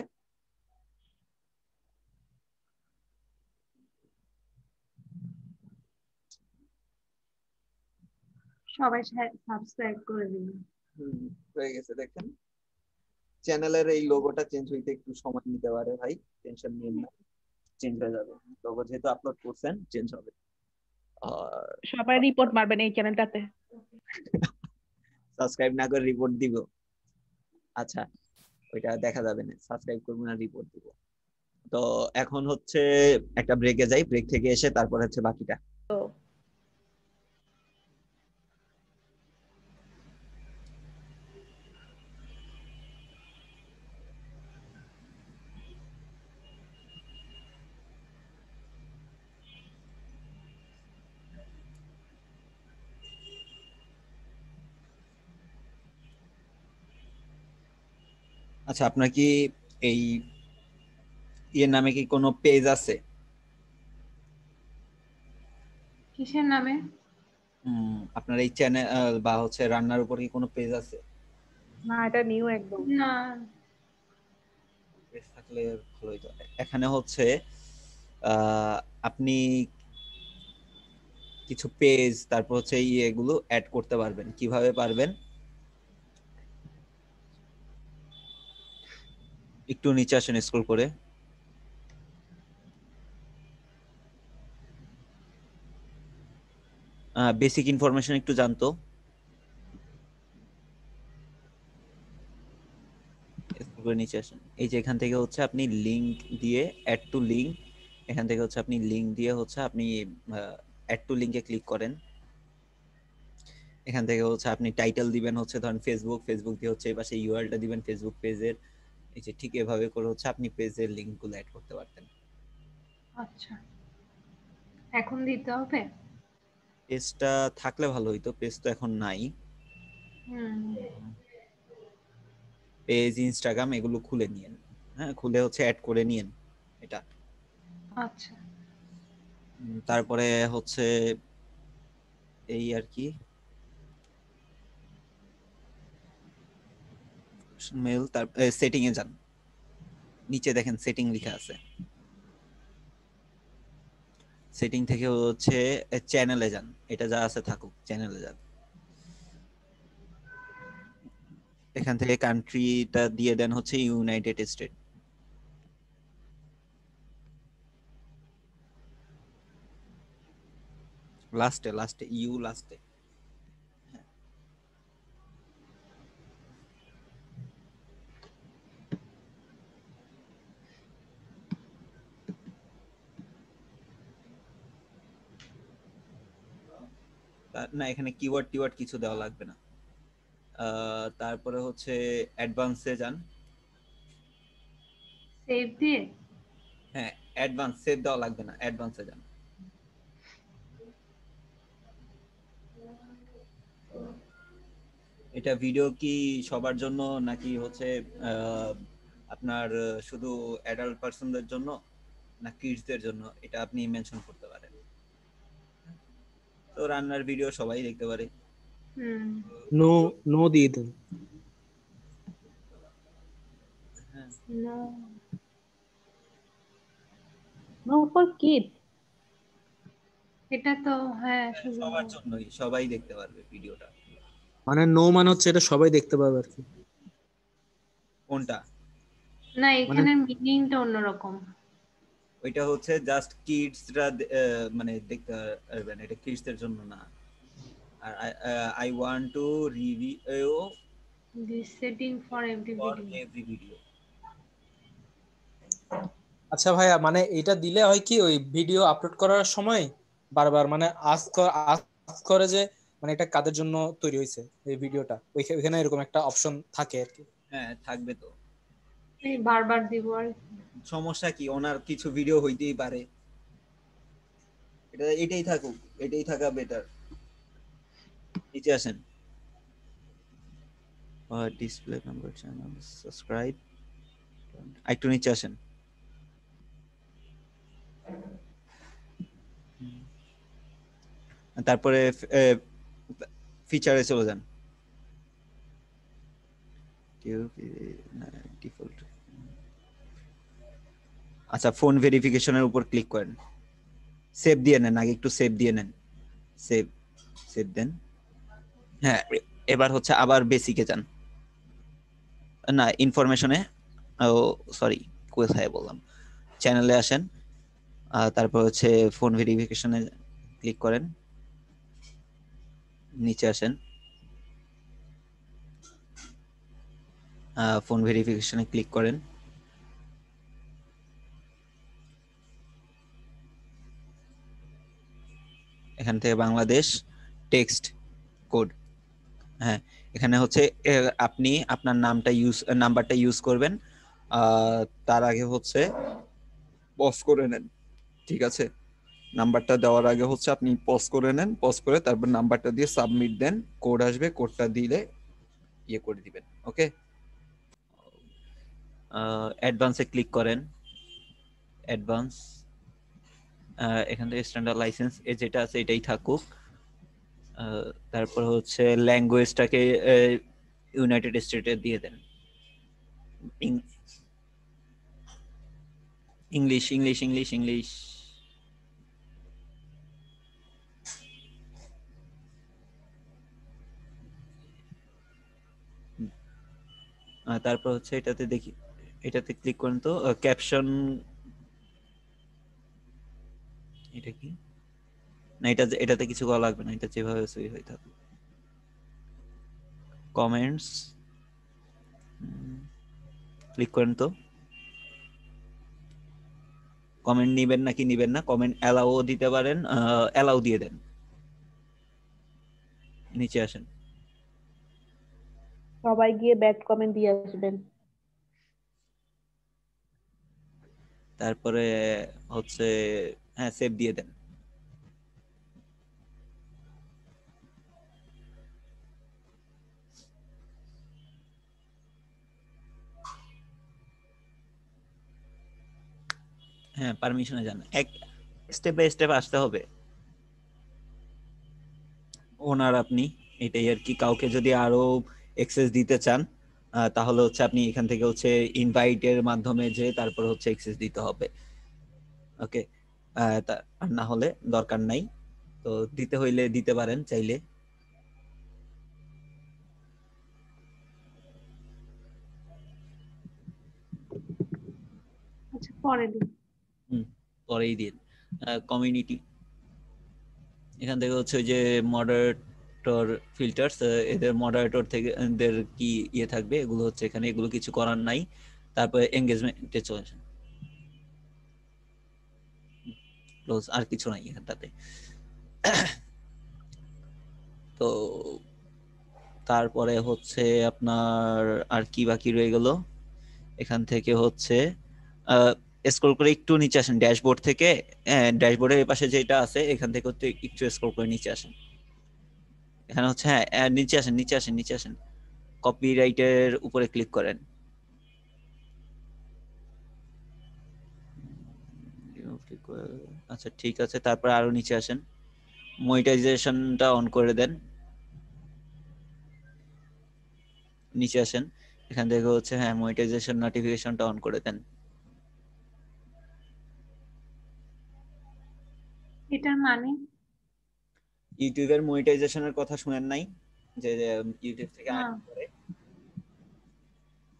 সবাই সাবস্ক্রাইব করে দিন। হয়ে গেছে। দেখেন চ্যানেলের এই লোগোটা চেঞ্জ হইতে একটু সময় নিতে পারে ভাই, টেনশন নিন না, চেঞ্জ হয়ে যাবে। লোগো যেহেতু আপলোড করছেন চেঞ্জ হবে। আর সবাই রিপোর্ট মারবেন এই চ্যানেলটাতে। সাবস্ক্রাইব না করে রিপোর্ট দিব? আচ্ছা ওইটা দেখা যাবে না, সাবস্ক্রাইব করব না রিপোর্ট দিব। তো এখন হচ্ছে একটা ব্রেকে যাই, ব্রেক থেকে এসে তারপর হচ্ছে বাকিটা। আচ্ছা আপনার কি এই এর নামে কি কোনো পেজ আছে? কিসের নামে? আপনার এই চ্যানেল বা হচ্ছে রান্নার উপর কি কোনো পেজ আছে? না এটা নিউ একদম। না পেজ থাকলে ভালো হতো। এখানে হচ্ছে আপনি কিছু পেজ তারপর হচ্ছে এগুলো অ্যাড করতে পারবেন। কিভাবে পারবেন? একটু নিচে আসেন স্ক্রল করে। বেসিক ইনফরমেশন একটু জানতো। নিচে আসেন, এই যে এখান থেকে হচ্ছে আপনি লিংক দিয়ে অ্যাড টু লিংক, এখান থেকে হচ্ছে আপনি লিংক দিয়ে হচ্ছে আপনি অ্যাড টু লিংকে ক্লিক করেন। এখান থেকে হচ্ছে আপনি টাইটেল দিবেন হচ্ছে ধরেন ফেসবুক, ফেসবুক দিয়ে হচ্ছে এই পাশে ইউআরএলটা দিবেন ফেসবুক পেজের। এই যে ঠিক এভাবে করে হচ্ছে আপনি পেজের লিংকগুলো অ্যাড করতে পারতেন। আচ্ছা, এখন দিতে হবে? পেজটা থাকলে ভালো হইতো, পেজ তো এখন নাই। হুম। পেজ, ইনস্টাগ্রাম এগুলো খুলে নিয়েন। হ্যাঁ, খুলে হচ্ছে অ্যাড করে নিয়েন এটা। আচ্ছা। তারপরে হচ্ছে এই আর কি, মেল, তার সেটিং এ যান, নিচে দেখেন সেটিং লেখা আছে। সেটিং থেকে হচ্ছে চ্যানেলে যান, এটা যা আছে থাকুক, চ্যানেলে যান। এখান থেকে কান্ট্রিটা দিয়ে দেন হচ্ছে ইউনাইটেড স্টেট। লাস্টে লাস্টে ইউ লাস্টে। না, এখানে কিওয়ার্ড টিওয়ার্ড কিছু দেওয়া লাগবে না। তারপরে হচ্ছে অ্যাডভান্সে যান। সেভ দিয়ে? হ্যাঁ, অ্যাডভান্স, সেভ দেওয়া লাগবে না, অ্যাডভান্সে যান। এটা ভিডিও কি সবার জন্য নাকি হচ্ছে আপনার শুধু অ্যাডাল্ট পারসনদের জন্য না কিডসদের জন্য, এটা আপনি মেনশন করতে পারেন। তো রান্নার ভিডিও সবাই দেখতে পারে। হুম। নো নো দিয়ে দেন। No. No for kids. এটা তো হ্যাঁ শুধু সবার জন্যই, সবাই দেখতে পারবে ভিডিওটা। মানে নো মানে হচ্ছে এটা সবাই দেখতে পাবে আর কি। কোনটা? না, এখানে মিনিংটা অন্যরকম। ওইটা হচ্ছে জাস্ট কিডসরা মানে দেখতে পারবেন, এটা কিডসদের জন্য না। আর I want to review This setting for every video. আচ্ছা ভাইয়া, মানে এটা দিলে হয় কি ওই ভিডিও আপলোড করার সময় বারবার মানে আস্ক করে যে মানে এটা কাদের জন্য তৈরি হয়েছে এই ভিডিওটা, ওইখানে এরকম একটা অপশন থাকে আর কি। হ্যাঁ, থাকবে তো। এই বারবার দিব আর সমস্যা কি, ওনার কিছু ভিডিও হইতেই পারে। এটাই থাকুক, এটাই থাকা বেটার। নিচে আসেন, ডিসপ্লে নাম্বার, চ্যানেল, সাবস্ক্রাইব, একটু নিচে আসেন। তারপরে ফিচারে চলে যান। ডিফল্ট। আচ্ছা, ফোন ভেরিফিকেশনের উপর ক্লিক করেন। সেভ দিয়ে নেন, আগে একটু সেভ দিয়ে নেন। সেভ সেভ দেন। হ্যাঁ, এবার হচ্ছে আবার বেসিকে যান, না ইনফরমেশনে, ও সরি কোথায় বললাম, চ্যানেলে আসেন। তারপর হচ্ছে ফোন ভেরিফিকেশনে ক্লিক করেন, নিচে আসেন, ফোন ভেরিফিকেশনে ক্লিক করেন। এখান থেকে বাংলাদেশ টেক্সট কোড। হ্যাঁ, এখানে হচ্ছে আপনি আপনার নাম্বারটা ইউজ করবেন। তার আগে হচ্ছে পজ করে নেন, ঠিক আছে? নাম্বারটা দেওয়ার আগে হচ্ছে আপনি পজ করে নেন, পজ করে তারপর নাম্বারটা দিয়ে সাবমিট দেন, কোড আসবে, কোডটা দিলে ইয়ে করে দিবেন। ওকে, অ্যাডভান্সে ক্লিক করেন। অ্যাডভান্স, এখান থেকে স্ট্যান্ডার্ড লাইসেন্স যেটা আছে এটাই থাকুক। তারপর হচ্ছে ল্যাঙ্গুয়েজটাকে ইউনাইটেড স্টেটে দিয়ে দেন, ইংলিশ ইংলিশ ইংলিশ ইংলিশ। তারপর হচ্ছে এটাতে দেখি, এটাতে ক্লিক করেন তো ক্যাপশন, এটা কি না, এটাতে কিছু করা লাগবে না, এটা যেভাবে সই হয়ে থাকুক। কমেন্টস ক্লিক করেন তো, কমেন্ট নিবেন নাকি নিবেন না, কমেন্ট অ্যালাও দিতে পারেন, অ্যালাও দিয়ে দেন। নিচে আসেন, সবাই গিয়ে ব্যাড কমেন্ট দিয়ে আসবেন। তারপরে হচ্ছে হ্যাঁ সেভ দিয়ে দেন। হ্যাঁ পারমিশনে যান, এক স্টেপ বাই স্টেপ আসতে হবে। ওনার আপনি এটাই আর কি, কাউকে যদি আরো অ্যাক্সেস দিতে চান তাহলে হচ্ছে আপনি এখান থেকে হচ্ছে ইনভাইটের মাধ্যমে যে তারপর হচ্ছে অ্যাক্সেস দিতে হবে। ওকে, আর না হলে দরকার নাই। তো দিতে হইলে দিতে পারেন চাইলে। আচ্ছা পরে দিন। পরেই দিন। কমিউনিটি এখান থেকে হচ্ছে ওই যে মডারেটর ফিল্টারস, এদের মডারেটর থেকে এদের কি ইয়ে থাকবে এগুলো হচ্ছে এখানে, এগুলো কিছু করার নাই। তারপরে এঙ্গেজমেন্টে চলে আসেন, ক্লোজ, আর কিছু নাই এখানটাতে। তো তারপরে হচ্ছে আপনার আর কি বাকি রয়ে গেল, এখান থেকে হচ্ছে স্ক্রল করে একটু নিচে আসেন ড্যাশবোর্ড থেকে। ড্যাশবোর্ডের পাশে যেটা আছে এখান থেকে হচ্ছে একটু স্ক্রল করে নিচে আসেন। এখানে হচ্ছে হ্যাঁ নিচে আসেন নিচে আসেন নিচে আসেন, কপিরাইটের উপরে ক্লিক করেন। আচ্ছা ঠিক আছে, তারপর আরো নিচে আসেন, মনিটাইজেশনটা অন করে দেন। নিচে আসেন, এখান থেকে হচ্ছে হ্যাঁ মনিটাইজেশন নোটিফিকেশনটা অন করে দেন। এটার মানে ইউটিউবের মনিটাইজেশনের কথা শুনেন নাই, যে ইউটিউব থেকে আর্ন করে,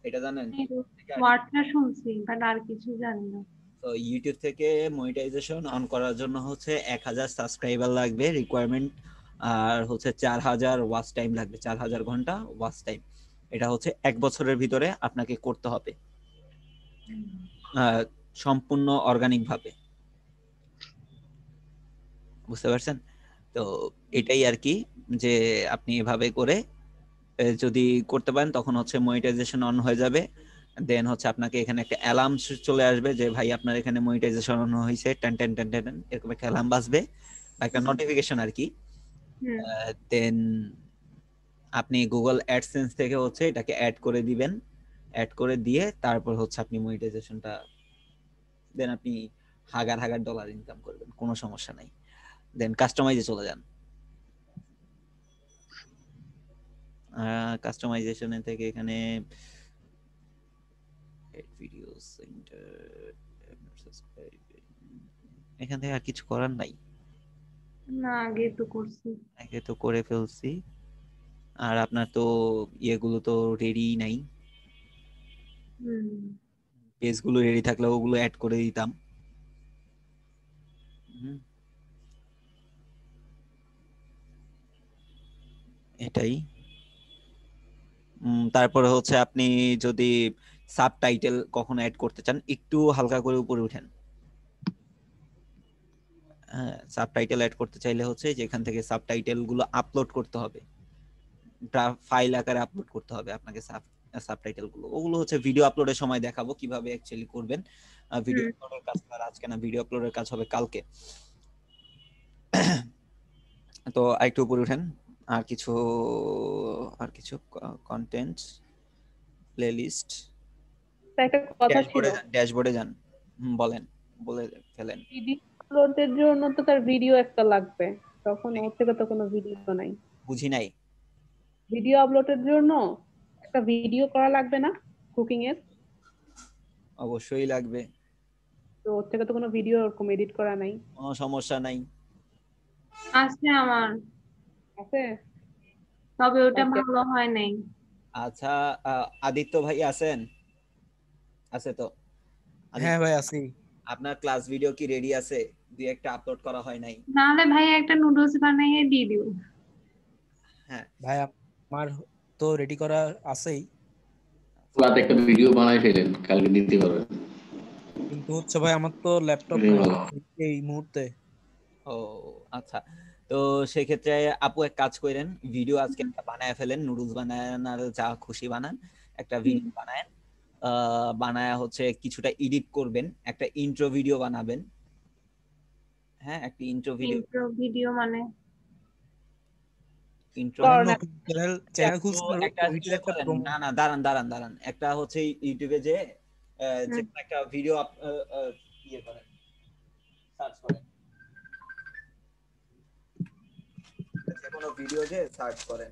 এটা জানেন? ওয়ার্ডটা শুনছি বাট আর কিছু জানি না। তো ইউটিউব থেকে মনিটাইজেশন অন করার জন্য হচ্ছে 1000 সাবস্ক্রাইবার লাগবে রিকোয়ারমেন্ট, আর হচ্ছে 4000 ওয়াচ টাইম লাগবে, 4000 ঘন্টা ওয়াচ টাইম। এটা হচ্ছে 1 বছরের ভিতরে আপনাকে করতে হবে সম্পূর্ণ অর্গানিক ভাবে, বুঝতে পারছেন? তো এটাই আর কি, যে আপনি এভাবে করে যদি করতে পারেন তখন হচ্ছে মনিটাইজেশন অন হয়ে যাবে। দেন হচ্ছে আপনাকে এখানে একটা অ্যালার্ম চলে আসবে যে ভাই আপনার এখানে মনিটাইজেশন অন হয়েছে, টেন টেন টেন টেন এরকম একটা অ্যালার্ম বাজবে, একটা নোটিফিকেশন আর কি। দেন আপনি গুগল অ্যাডসেন্স থেকে হচ্ছে এটাকে অ্যাড করে দিবেন, অ্যাড করে দিয়ে তারপর হচ্ছে আপনি মনিটাইজেশনটা দেন আপনি হাজার হাজার ডলার ইনকাম করবেন, কোনো সমস্যা নাই। দেন কাস্টমাইজে চলে যান, কাস্টমাইজেশন থেকে এখানে ভিডিও সেন্টার, এখান থেকে আর কিছু করার নাই, না আগে তো করছি, আগে তো করে ফেলছি। আর আপনার তো ইয়েগুলো তো রেডি নাই, পেজগুলো রেডি থাকলে ওগুলো অ্যাড করে দিতাম। এটাই। তারপরে হচ্ছে আপনি যদি সাবটাইটেল কখনো অ্যাড করতে চান একটু হালকা করে উপরে উঠেন। হ্যাঁ সাবটাইটেল অ্যাড করতে চাইলে হচ্ছে যেখান থেকে সাবটাইটেল গুলো আপলোড করতে হবে, ফাইল আকারে আপলোড করতে হবে আপনাকে সাবটাইটেল গুলো। ওগুলো হচ্ছে ভিডিও আপলোডের সময় দেখাবো কিভাবে অ্যাকচুয়ালি করবেন। ভিডিও আপলোডের কাজ আজকে না, ভিডিও আপলোডের কাজ হবে কালকে। তো আরেকটু উপরে উঠেন, আর কিছু কন্টেন্ট প্লেলিস্ট, একটা কথা ছিল, ড্যাশবোর্ডে যান। বলেন, বলে ফেলেন। ভিডিও আপলোডের জন্য তো তার ভিডিও একটা লাগবে, তখন ওর থেকে তো কোনো ভিডিও নাই। বুঝি নাই। ভিডিও আপলোডের জন্য একটা ভিডিও করা লাগবে না কুকিং এর? অবশ্যই লাগবে। তো ওর থেকে তো কোনো ভিডিও এরকম এডিট করা নাই। কোনো সমস্যা নাই। আছে আমার, আছে, তবে ওটা ভালো হয় নাই। আচ্ছা আদিত্য ভাই আছেন? আছে তো? হ্যাঁ ভাই আছি। আপনার ক্লাস ভিডিও কি রেডি আছে? দুই একটা আপলোড করা হয় নাই? নাহলে ভাই একটা নুডলস বানিয়ে দিয়ে দিও। হ্যাঁ ভাই আমার তো রেডি করা আছেই, রাতে একটা ভিডিও বানাই ফেলেন, কালকে দিতে পারবেন। কিন্তু হচ্ছে ভাই আমার তো ল্যাপটপ এই মুহূর্তে। ও আচ্ছা, তো সেক্ষেত্রে আপু এক কাজ করেন, ভিডিও আজকে একটা বানায় ফেলেন, নুডলস বানান আর যা খুশি বানান, একটা ভিডিও বানান। বানায়া হচ্ছে কিছুটা এডিট করবেন, একটা ইন্ট্রো ভিডিও বানাবেন। হ্যাঁ, একটা ইন্ট্রো ভিডিও। ইন্ট্রো ভিডিও মানে ইন্ট্রো চ্যানেল খুলছেন একটা ওইটার একটা করেন। প্রোমো। না না, দাঁড়ান একটা হচ্ছে ইউটিউবে যে একটা ভিডিও ইয়ে করেন, সার্চ করেন, যে কোনো ভিডিও যে সার্চ করেন।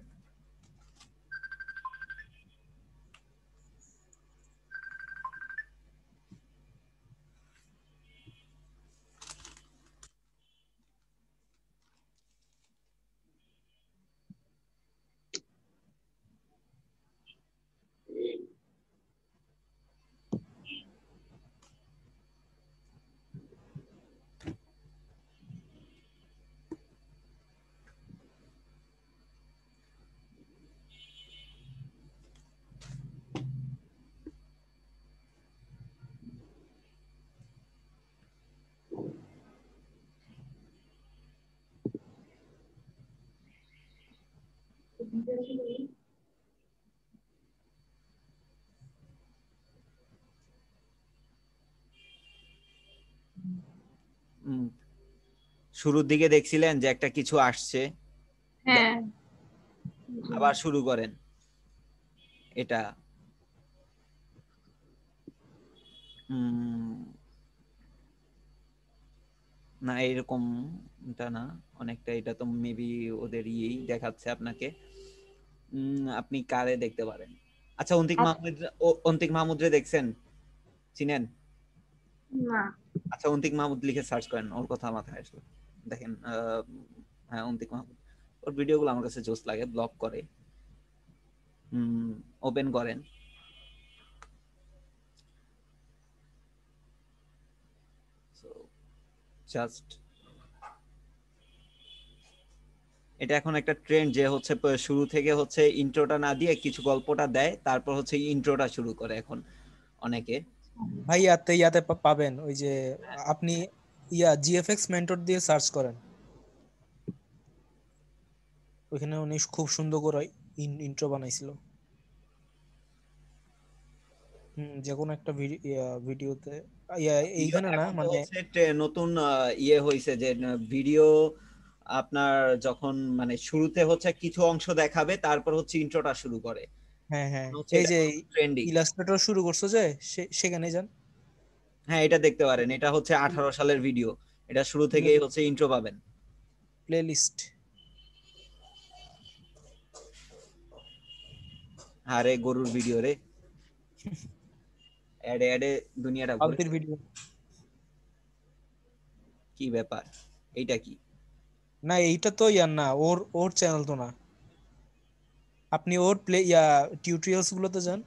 শুরুর দিকে দেখছিলেন যে একটা কিছু আসছে, হ্যাঁ আবার শুরু করেন এটা। না এরকমটা না, অনেকটা এটা তো মেবি ওদের ইয়েই দেখাচ্ছে আপনাকে। আপনি কারে দেখতে পারেন। আচ্ছা, অন্তিক মাহমুদরে দেখছেন, চিনেন? না। আচ্ছা, অন্তিক মাহমুদ লিখে সার্চ করেন, ওর কথা মাথায় আসলো। দেখেন, হ্যাঁ অন্তিক মাহমুদ, ওর ভিডিওগুলো আমার কাছে জোস লাগে। ব্লগ করে, ওপেন করেন, জাস্ট এটা এখন একটা ট্রেন্ড যে হচ্ছে শুরু থেকে হচ্ছে ইন্ট্রোটা না দিয়ে কিছু গল্পটা দেয়, তারপর হচ্ছে ইন্ট্রোটা শুরু করে এখন অনেকে। ভাই ইয়াতে পাবেন ওই যে আপনি জিএফএক্স মেন্টর দিয়ে সার্চ করেন, ওইখানে উনি খুব সুন্দর করে ইন্ট্রো বানাইছিল। যে কোনো একটা ভিডিওতে এইখানে না, মানে নতুন ইয়ে হয়েছে যে ভিডিও আপনার যখন মানে শুরুতে হচ্ছে কিছু অংশ দেখাবে, তারপর হচ্ছে ইন্ট্রোটা শুরু করে। হ্যাঁ এই যে ইলাস্ট্রেটর শুরু করছো যে সেখানে যান। হ্যাঁ, এটা দেখতে পারেন, এটা হচ্ছে 18 সালের ভিডিও, এটা শুরু থেকেই হচ্ছে ইন্ট্রো পাবেন। প্লেলিস্ট। আরে গরুর ভিডিও রে, অ্যাডে দুনিয়াটা ঘুরে। ভিডিও কি ব্যাপার, এইটা কি? না এইটা তো না, ওর চ্যানেল তো না। আপনি ওর টিউটোরিয়ালস গুলোতে যান,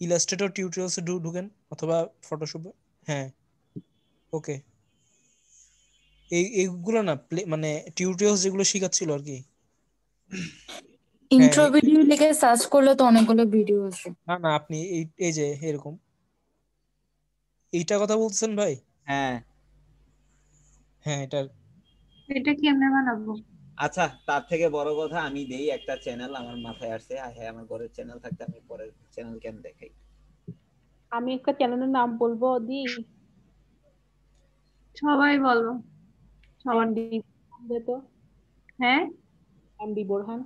ইলাস্ট্রেটর টিউটোরিয়ালস ঢুকেন অথবা ফটোশপে। হ্যাঁ ওকে, এইগুলো না মানে টিউটোরিয়ালস যেগুলো শেখাচ্ছিল আর কি। ইন্ট্রো ভিডিও লিখে সার্চ করলে তো অনেকগুলো ভিডিও আছে। না আপনি এই যে এরকম এইটা কথা বলছেন ভাই? হ্যাঁ এটা কেমনে বানাবো? আচ্ছা, তার থেকে বড় কথা, আমি দেই একটা চ্যানেল আমার মাথায় আসছে। হ্যাঁ, আমার ঘরের চ্যানেল থাকতে আমি পরের চ্যানেল কেন দেখাই। আমি একটা চ্যানেলের নাম বলবো, দি সবাই বলো, সবার তো। হ্যাঁ, MD Borhan.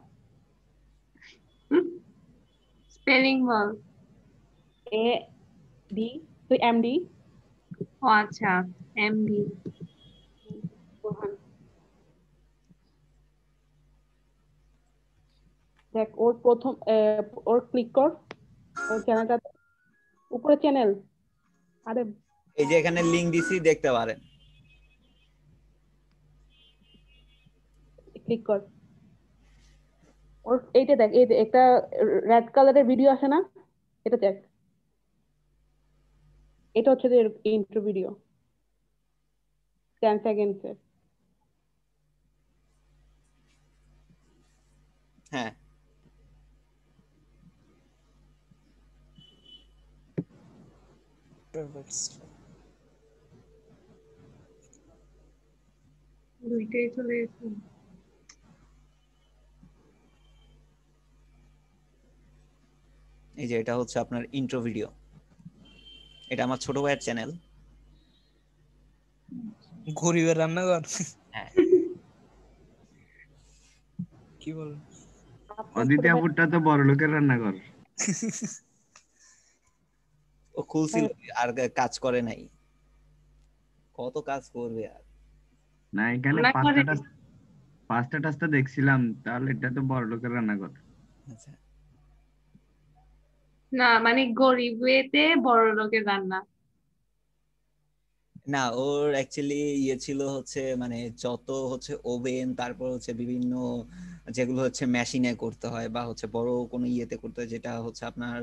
Spelling ball. A D, তুই এমডি। ও আচ্ছা, এমডি বোরহান। দেখ ওর প্রথম ওর ক্লিক কর, ওর চ্যানেলটা উপরে চ্যানেল। আরে এই যে এখানে লিংক দিছি, দেখতে পারেন, ক্লিক কর। ওর এইটা দেখ, এই একটা রেড কালারের ভিডিও আসে না, এটা দেখ। এটা হচ্ছে যে ইন্ট্রো ভিডিও 10 সেকেন্ডসের। হ্যাঁ দুইটাই চলে গেছে। এই যে এটা হচ্ছে আপনার ইন্ট্রো ভিডিও, এটা আমার ছোট ভাইয়ের চ্যানেল। গরিবের রান্নাঘর। হ্যাঁ কি বল, অদিতি আপুরটা তো বড় লোকের রান্নাঘর। ও খুলছিল আর কাজ করে নাই, কত কাজ করবে আর। না এখানে পাঁচটা টাস্তা দেখছিলাম, তাহলে এটা তো বড় লোকের রান্নাঘর। আচ্ছা না মানে গরিবেতে বড় লোকের রান্না। না ওর অ্যাকচুয়ালি ইয়ে ছিল হচ্ছে মানে যত হচ্ছে ওভেন, তারপর হচ্ছে বিভিন্ন যেগুলো হচ্ছে মেশিনে করতে হয় বা হচ্ছে বড় কোনো ইয়েতে করতে হয়, যেটা হচ্ছে আপনার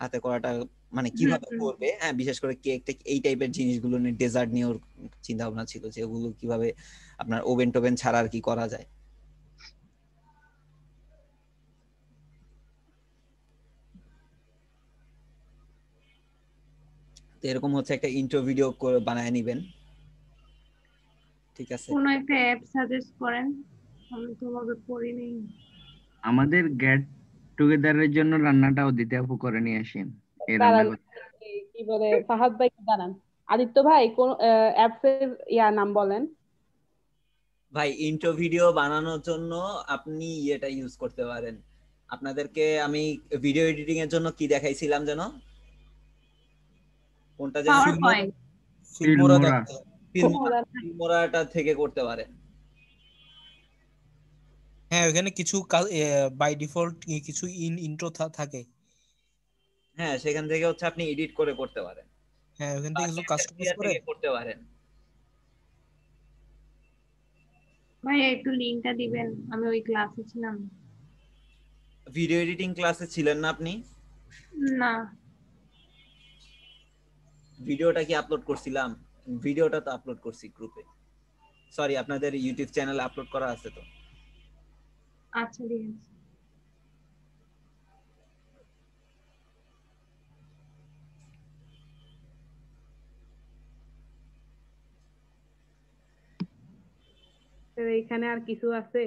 হাতে করাটা মানে কিভাবে করবে, হ্যাঁ বিশেষ করে কেক টেক এই টাইপের জিনিসগুলো নিয়ে, ডেজার্ট নিয়ে ওর চিন্তা ভাবনা ছিল যে ওগুলো কিভাবে আপনার ওভেন টোভেন ছাড়া আর কি করা যায়। তো এরকম হচ্ছে একটা ইন্ট্রো ভিডিও বানায় নিবেন, ঠিক আছে? কোন একটা অ্যাপ সাজেস্ট করেন, আমি তো ভাবে পড়ি নেই। আমাদের গেট টুগেদারের জন্য রান্নাটা অদিতি আপু করে নিয়ে আসেন। এই দাঁড়ান, রান্না কি বলে ফাহাদ ভাই, দাঁড়ান। আদিত্য ভাই কোন অ্যাপস এর নাম বলেন। ভাই ইন্ট্রো ভিডিও বানানোর জন্য আপনি এটা ইউজ করতে পারেন। আপনাদেরকে আমি ভিডিও এডিটিং এর জন্য কি দেখাইছিলাম যেন, কোনটা যেন, পাওয়ারপয়েন্ট, ফিল্মোরাটা থেকে করতে পারেন। হ্যাঁ ওখানে কিছু বাই ডিফল্ট কিছু ইন্ট্রো থাকে। হ্যাঁ সেখান থেকে হচ্ছে আপনি এডিট করে করতে পারেন। হ্যাঁ ওখান থেকে কিছু কাস্টমাইজ করে করতে পারেন। ভাই একটু লিংকটা দিবেন, আমি ওই ক্লাসে ছিলাম। ভিডিও এডিটিং ক্লাসে ছিলেন না আপনি? না ভিডিওটা কি আপলোড করছিলাম? ভিডিওটা তো আপলোড করছি গ্রুপে, সরি আপনাদের ইউটিউব চ্যানেলে আপলোড করা আছে তো। আচ্ছা ঠিক আছে। তো এখানে আর কিছু আছে?